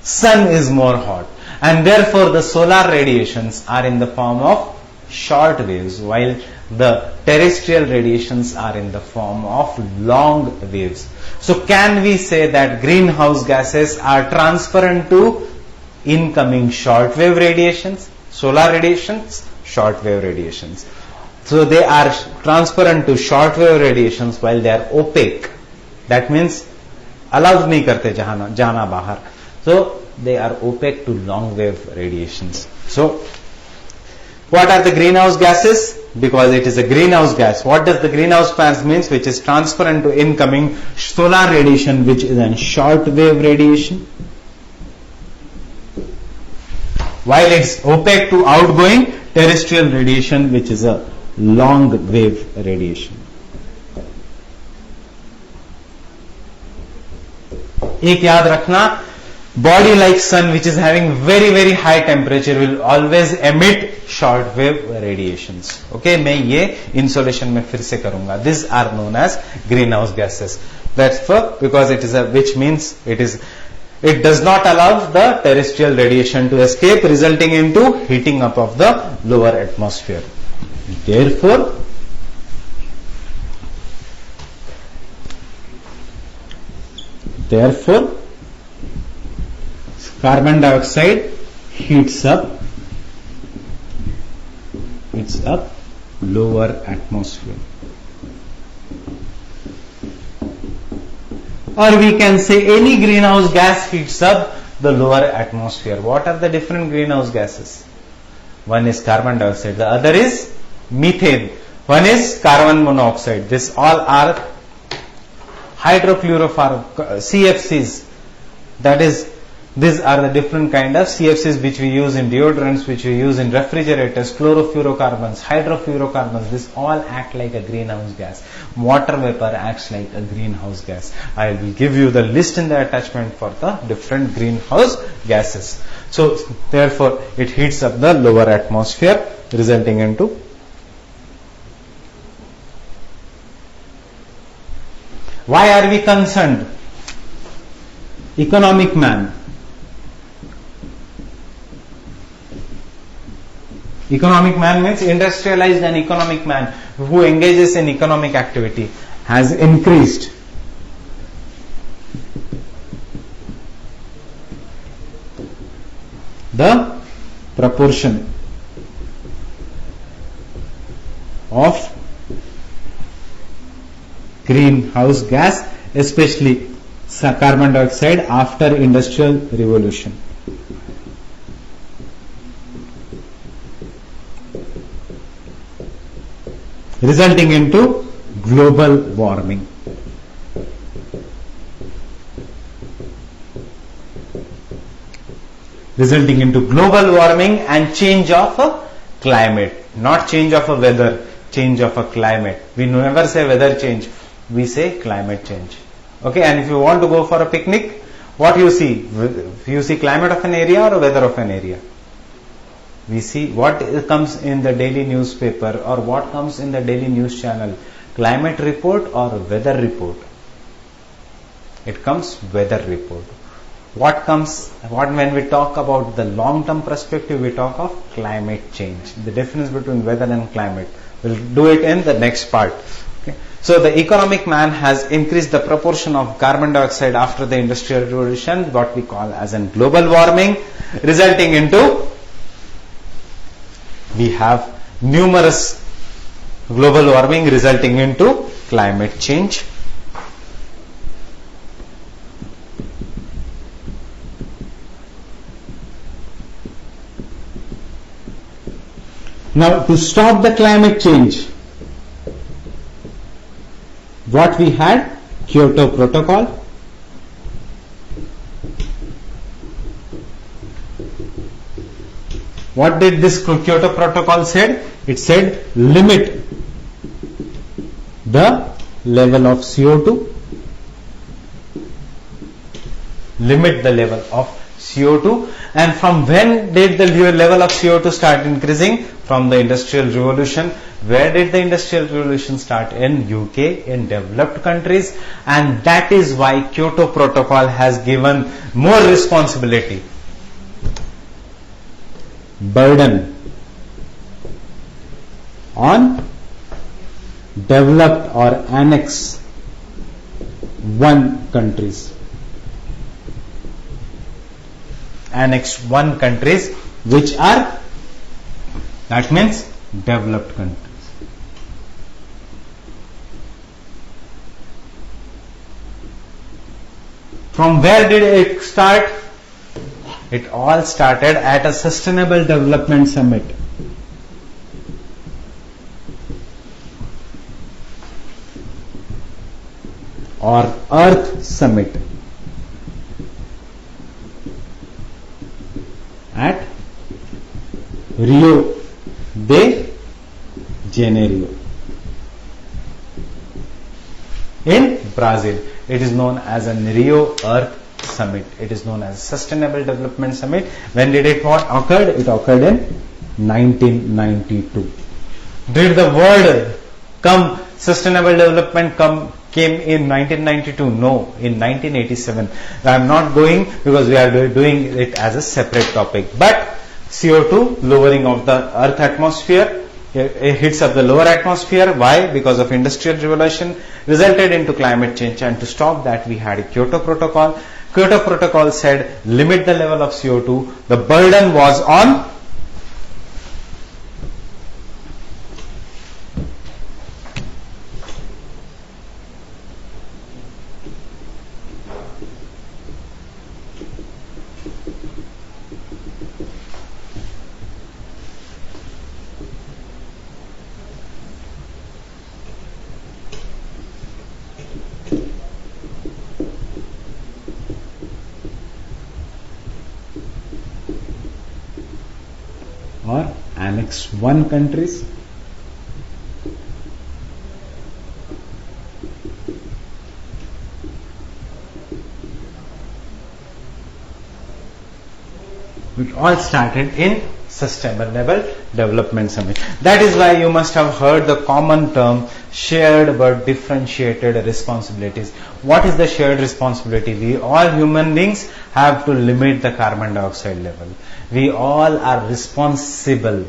sun is more hot, and therefore the solar radiations are in the form of short waves, while the terrestrial radiations are in the form of long waves. So can we say that greenhouse gases are transparent to incoming short wave radiations, solar radiations, short wave radiations? So they are transparent to short wave radiations while they are opaque. That means allowed nahi karte jana bahar. So they are opaque to long wave radiations. So what are the greenhouse gases? Because it is a greenhouse gas. What does the greenhouse gas means? Which is transparent to incoming solar radiation, which is a short wave radiation, while it's opaque to outgoing terrestrial radiation, which is a long wave radiation. एक याद रखना, body like sun which is having very very high temperature will always emit short wave radiations. Okay, मैं ये insolation में फिर से करूंगा. These are known as greenhouse gases. That's for because it is a which means it does not allow the terrestrial radiation to escape, resulting into heating up of the lower atmosphere. Therefore, carbon dioxide heats up lower atmosphere. Or we can say any greenhouse gas heats up the lower atmosphere. What are the different greenhouse gases? One is carbon dioxide, the other is methane, one is carbon monoxide. This all are CFCs. That is, these are the different kind of CFCs which we use in deodorants, which we use in refrigerators, chlorofluorocarbons, hydrofluorocarbons. This all act like a greenhouse gas. Water vapor acts like a greenhouse gas. I will give you the list in the attachment for the different greenhouse gases. So, therefore, it heats up the lower atmosphere, resulting into why are we concerned? Economic man. Economic man means industrialized and economic man who engages in economic activity has increased. The proportion of greenhouse gas, especially carbon dioxide, after industrial revolution. Resulting into global warming. Resulting into global warming and change of a climate. Not change of a weather, change of a climate. We never say weather change, we say climate change. Okay, and if you want to go for a picnic, what you see? You see climate of an area or weather of an area? We see what comes in the daily newspaper or what comes in the daily news channel. Climate report or weather report? It comes weather report. When we talk about the long-term perspective, we talk of climate change. The difference between weather and climate. We'll do it in the next part. Okay. So the economic man has increased the proportion of carbon dioxide after the industrial revolution, what we call as in global warming, resulting into we have numerous global warming resulting into climate change. Now, to stop the climate change, what we had? Kyoto Protocol. What did this Kyoto Protocol said? It said limit the level of CO2. Limit the level of CO2. And from when did the level of CO2 start increasing? From the Industrial Revolution. Where did the Industrial Revolution start? In UK, in developed countries. And that is why Kyoto Protocol has given more responsibility, burden on developed or Annex 1 countries. Annex 1 countries, which are, that means developed countries. From where did it start? It all started at a Sustainable Development Summit. Or Earth Summit at Rio de Janeiro in Brazil. It is known as a Rio Earth summit. It is known as Sustainable Development Summit. When did it occurred? It occurred in 1992. Did the word come, sustainable development came in 1992? No, in 1987. I am not going because we are doing it as a separate topic. But CO2, lowering of the Earth atmosphere, it hits up the lower atmosphere. Why? Because of industrial revolution, resulted into climate change, and to stop that we had a Kyoto Protocol. Kyoto Protocol said limit the level of CO2. The burden was on or Annex 1 countries. It all started in Sustainable Development Summit. That is why you must have heard the common term shared but differentiated responsibilities. What is the shared responsibility? We all human beings have to limit the carbon dioxide level. We all are responsible.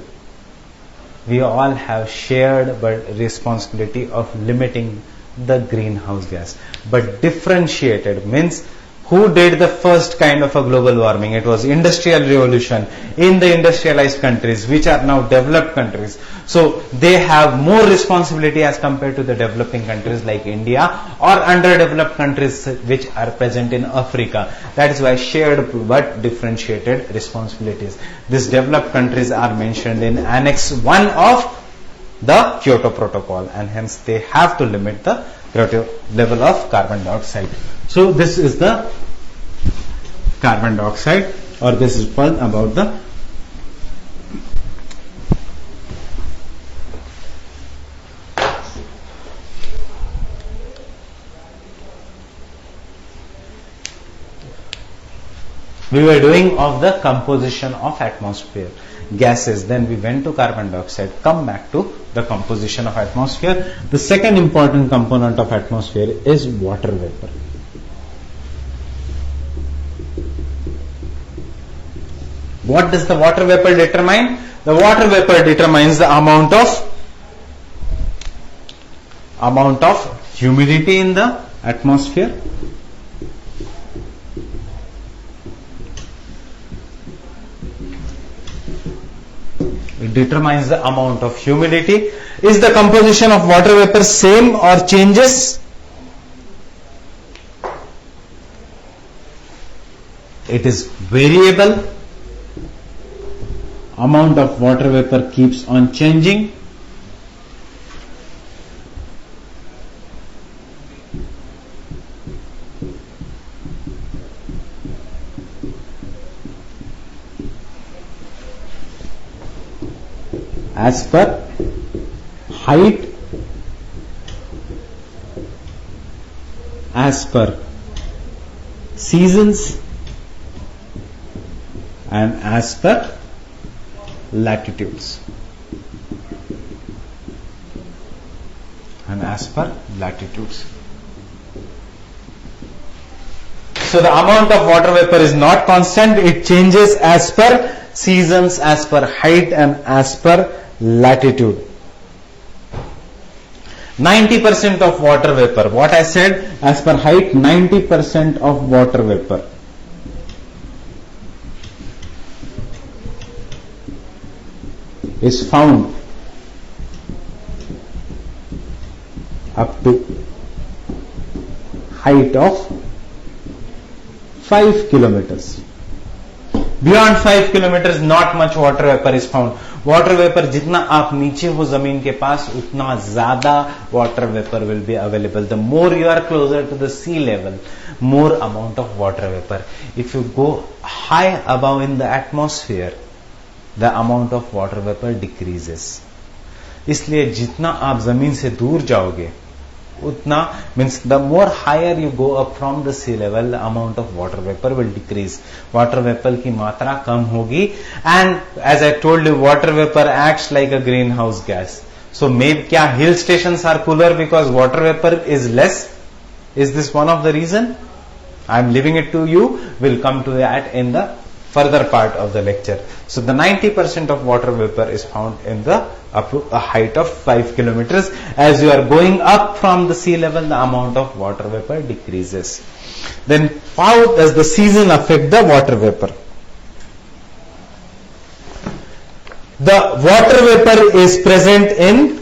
We all have shared but responsibility of limiting the greenhouse gas. But differentiated means who did the first kind of a global warming? It was industrial revolution in the industrialized countries, which are now developed countries. So they have more responsibility as compared to the developing countries like India or underdeveloped countries which are present in Africa. That is why shared but differentiated responsibilities. These developed countries are mentioned in Annex 1 of the Kyoto Protocol, and hence they have to limit the level of carbon dioxide. So this is the carbon dioxide, or this is one about the we were doing of the composition of atmosphere gases, then we went to carbon dioxide, come back to the composition of atmosphere. The second important component of atmosphere is water vapor. What does the water vapor determine? The water vapor determines the amount of humidity in the atmosphere. It determines the amount of humidity. Is the composition of water vapor same or changes? It is variable. Amount of water vapor keeps on changing. As per height, as per seasons, and as per latitudes. So the amount of water vapor is not constant, it changes as per seasons, as per height, and as per latitude. 90% of water vapor, what I said, as per height, 90% of water vapor is found up to height of 5 kilometers. Beyond 5 kilometers, not much water vapor is found. Water vapor, जितना आप नीचे हो जमीन के पास, उतना ज़्यादा water vapor will be available. The more you are closer to the sea level, more amount of water vapor. If you go high above in the atmosphere, the amount of water vapor decreases. इसलिए जितना आप जमीन से दूर जाओगे, utna means the more higher you go up from the sea level, the amount of water vapor will decrease. Water vapor ki matra kam hogi, and as I told you, water vapor acts like a greenhouse gas. So maybe kya hill stations are cooler because water vapor is less? Is this one of the reason? I am leaving it to you. We'll come to that in the further part of the lecture. So the 90% of water vapor is found in the up to a height of 5 kilometers. As you are going up from the sea level, the amount of water vapor decreases. Then how does the season affect the water vapor? The water vapor is present in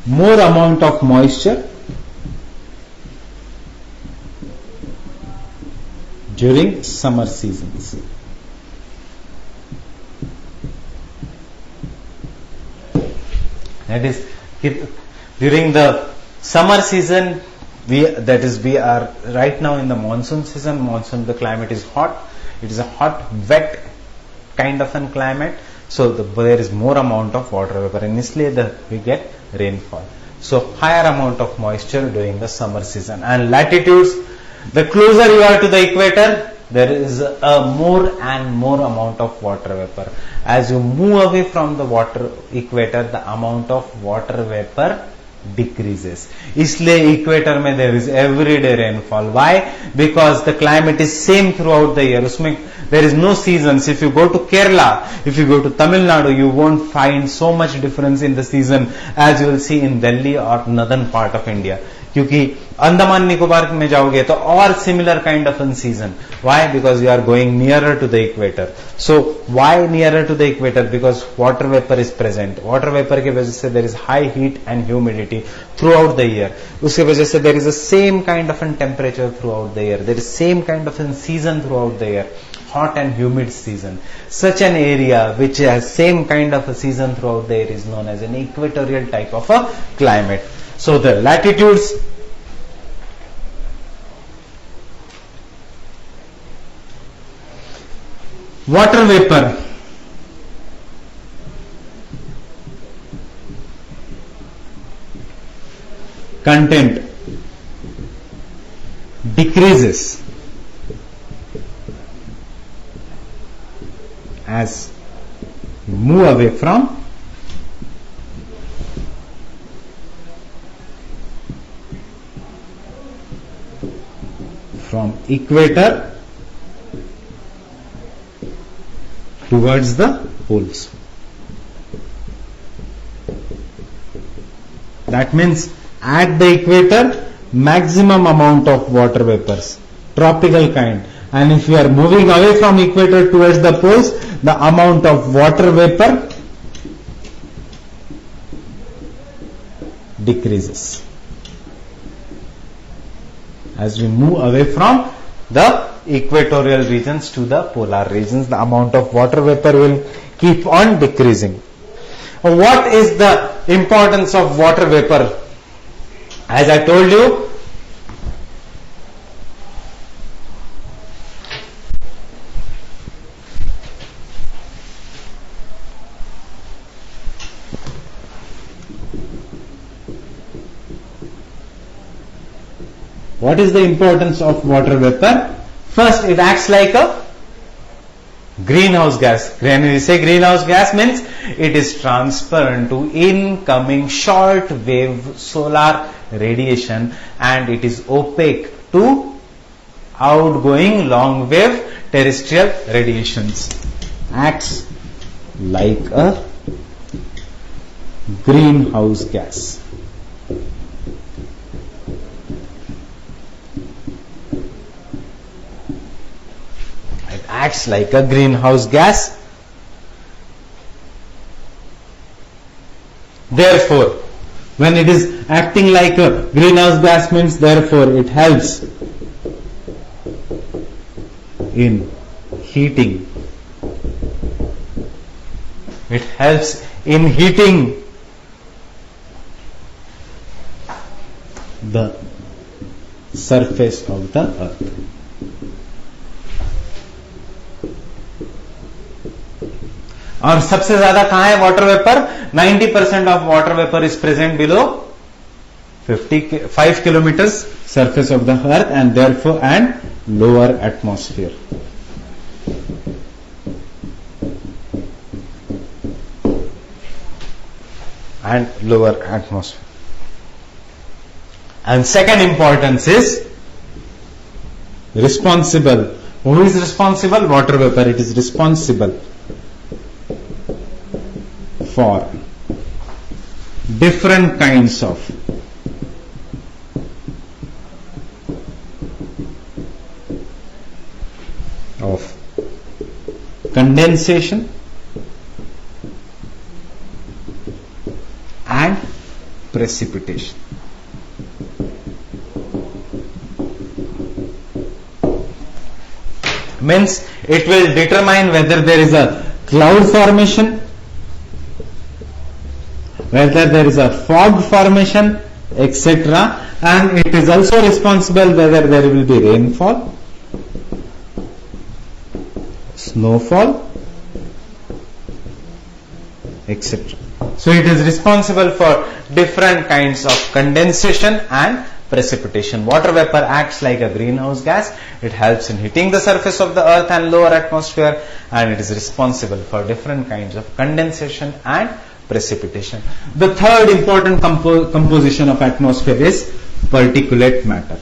more amount of moisture during summer seasons. That is, during the summer season, we are right now in the monsoon season. Monsoon, the climate is hot. It is a hot, wet kind of an climate. So there is more amount of water vapor, and isliye we get rainfall. So higher amount of moisture during the summer season. And latitudes, the closer you are to the equator, there is a more and more amount of water vapor. As you move away from the water equator, the amount of water vapor decreases. इसलिए equator में there is everyday rainfall. Why? Because the climate is same throughout the year. उसमें there is no seasons. If you go to Kerala, if you go to Tamil Nadu, you won't find so much difference in the season as you will see in Delhi or northern part of India. क्योंकि अंडमान निकोबार में जाओगे तो और similar kind of an season. Why? Because you are going nearer to the equator. So why nearer to the equator? Because water vapour is present. Water vapour की वजह से there is high heat and humidity throughout the year. उसकी वजह से there is a same kind of an temperature throughout the year. There is same kind of an season throughout the year. Hot and humid season. Such an area which has same kind of a season throughout the year is known as an equatorial type of a climate. So the latitudes, water vapor content decreases as you move away from equator towards the poles. That means at the equator maximum amount of water vapors, tropical kind. And if you are moving away from equator towards the poles, the amount of water vapor decreases. As we move away from the equatorial regions to the polar regions, the amount of water vapor will keep on decreasing. What is the importance of water vapor? As I told you, what is the importance of water vapor? First, it acts like a greenhouse gas. When we say greenhouse gas, means it is transparent to incoming short wave solar radiation, and it is opaque to outgoing long wave terrestrial radiations. Acts like a greenhouse gas. Acts like a greenhouse gas. Therefore, when it is acting like a greenhouse gas, means therefore it helps in heating. It helps in heating the surface of the earth. और सबसे ज्यादा कहां है water vapour? 90% of water vapour is present below 5 kilometers surface of the earth and therefore and lower atmosphere. And lower atmosphere. And second importance is responsible. Who is responsible? Water vapor. It is responsible for different kinds of condensation and precipitation. Means it will determine whether there is a cloud formation, whether there is a fog formation, etc. And it is also responsible whether there will be rainfall, snowfall, etc. So it is responsible for different kinds of condensation and precipitation. Water vapor acts like a greenhouse gas. It helps in heating the surface of the earth and lower atmosphere, and it is responsible for different kinds of condensation and precipitation. The third important composition of atmosphere is particulate matter.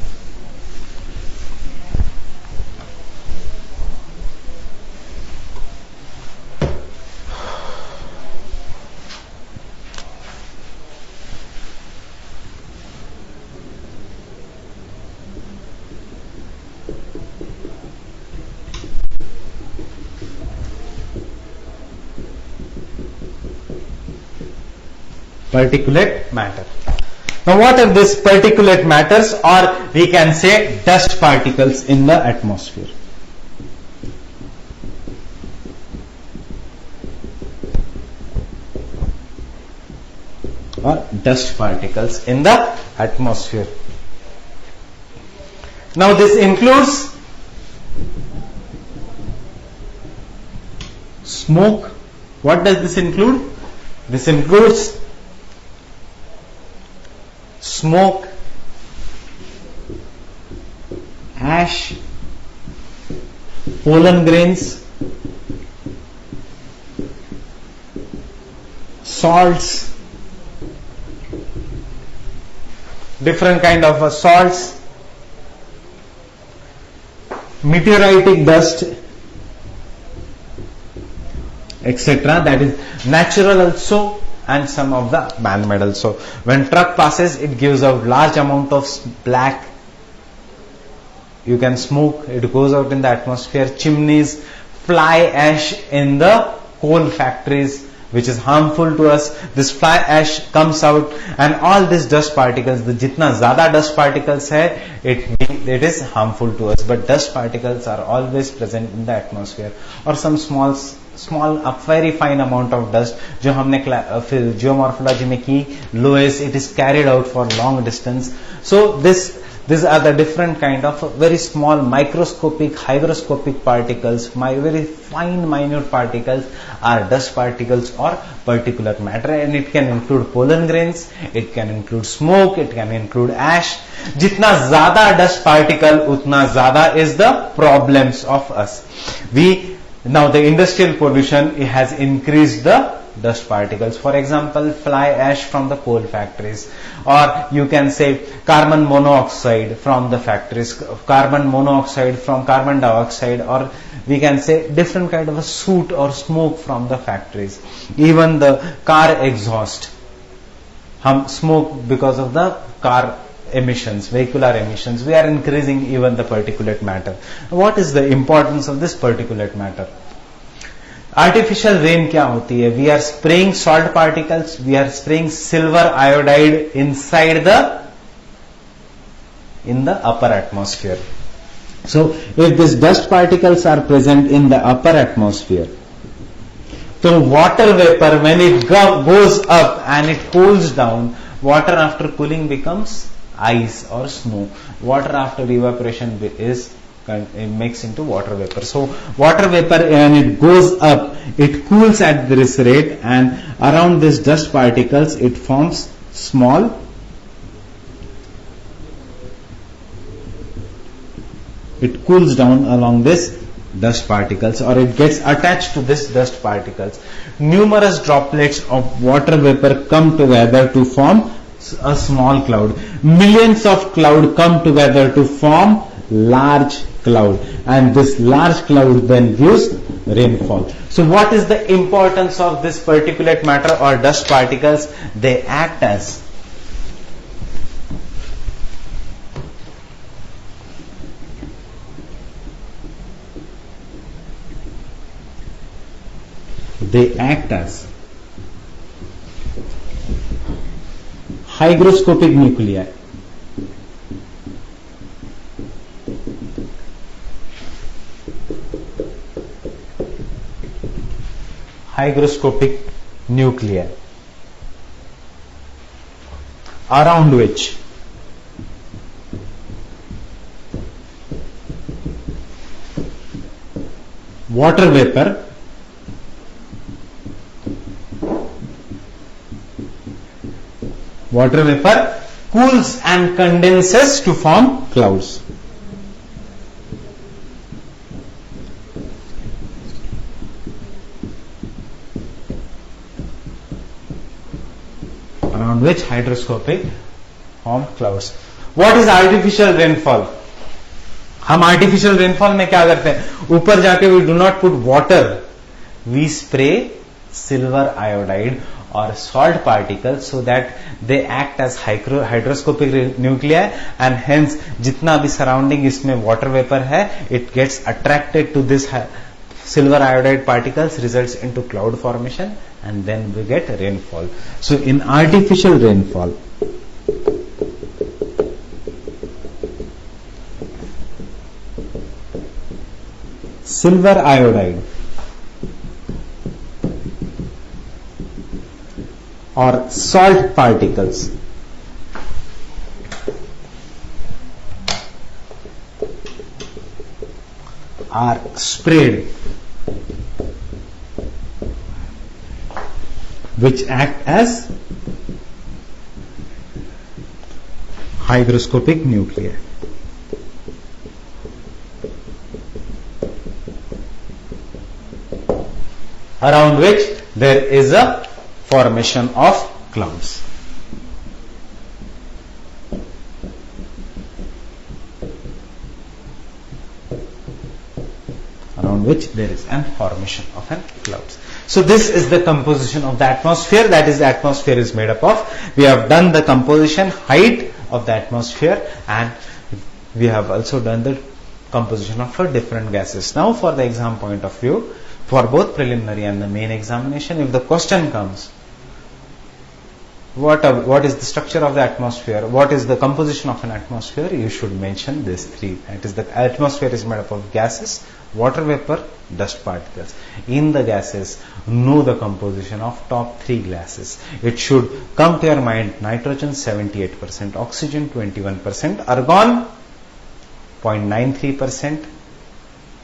Particulate matter. Now what are these particulate matters, or we can say dust particles in the atmosphere? Or dust particles in the atmosphere. Now this includes smoke. What does this include? This includes smoke, ash, pollen grains, salts, different kind of salts, meteoritic dust, etc. That is natural also, and some of the man-made also. When truck passes, it gives out large amount of black. You can smoke, it goes out in the atmosphere. Chimneys, fly ash in the coal factories, which is harmful to us. This fly ash comes out, and all these dust particles, the jitna zyada dust particles hai, it is harmful to us. But dust particles are always present in the atmosphere. Or some small a very fine amount of dust जो हमने geomorphology में की, lowest, it is carried out for long distance. So these are the different kind of very small microscopic, hygroscopic particles. Very fine minute particles are dust particles or particulate matter, and it can include pollen grains, it can include smoke, it can include ash. जितना ज़्यादा dust particle उतना ज़्यादा is the problems of us. Now the industrial pollution, it has increased the dust particles. For example, fly ash from the coal factories, or you can say carbon monoxide from the factories, carbon monoxide from carbon dioxide, or we can say different kind of a soot or smoke from the factories. Even the car exhaust, hum smoke because of the car emissions, vehicular emissions. We are increasing even the particulate matter. What is the importance of this particulate matter? Artificial rain क्या होती है? We are spraying salt particles, we are spraying silver iodide inside in the upper atmosphere. So if these dust particles are present in the upper atmosphere, so water vapor, when it goes up and it cools down, water after cooling becomes ice or snow. Water after evaporation is makes into water vapor. So water vapor, when it goes up, it cools at this rate, and around this dust particles it forms small it cools down along this dust particles, or it gets attached to this dust particles. Numerous droplets of water vapor come together to form a small cloud. Millions of cloud come together to form large cloud, and this large cloud then gives rainfall. So what is the importance of this particulate matter or dust particles? They act as hygroscopic nuclei. Hygroscopic nuclei around which water vapor cools and condenses to form clouds. Around which hygroscopic form clouds. What is artificial rainfall? हम artificial rainfall में क्या करते हैं? ऊपर जाके we do not put water, we spray silver iodide or salt particles so that they act as hygroscopic nuclei, and hence जितना भी surrounding इसमें water vapor है, it gets attracted to this silver iodide particles, results into cloud formation, and then we get rainfall. So in artificial rainfall, silver iodide or salt particles are sprayed, which act as hygroscopic nuclei. Around which there is a formation of clouds. Around which there is a formation of an clouds. So this is the composition of the atmosphere. That is, the atmosphere is made up of. We have done the composition, height of the atmosphere, and we have also done the composition of different gases. Now for the exam point of view, for both preliminary and the main examination, if the question comes, what is the structure of the atmosphere, what is the composition of an atmosphere, you should mention these three. That is, the atmosphere is made up of gases, water vapor, dust particles. In the gases, know the composition of top three gases. It should come to your mind: nitrogen 78%, oxygen 21%, argon 0.93%,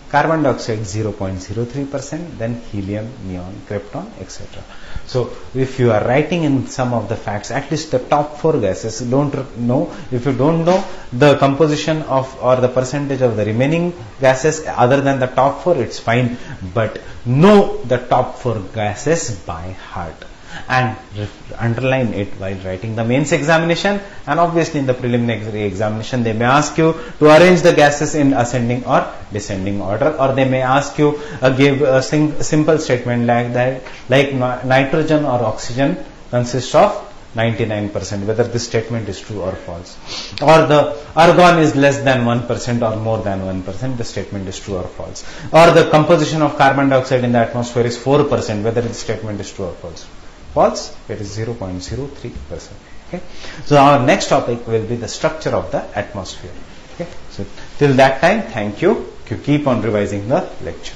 carbon dioxide 0.03%, then helium, neon, krypton, etc. So if you are writing in some of the facts, at least the top four gases, don't know. If you don't know the composition of or the percentage of the remaining gases other than the top four, it's fine, but know the top four gases by heart and underline it while writing the mains examination. And obviously in the preliminary examination they may ask you to arrange the gases in ascending or descending order, or they may ask you give a simple statement like that, like nitrogen or oxygen consists of 99%, whether this statement is true or false, or the argon is less than 1% or more than 1%, the statement is true or false, or the composition of carbon dioxide in the atmosphere is 4%, whether the statement is true or false. False, it is 0.03%. Okay. So our next topic will be the structure of the atmosphere. Okay. So till that time, thank you. You keep on revising the lecture.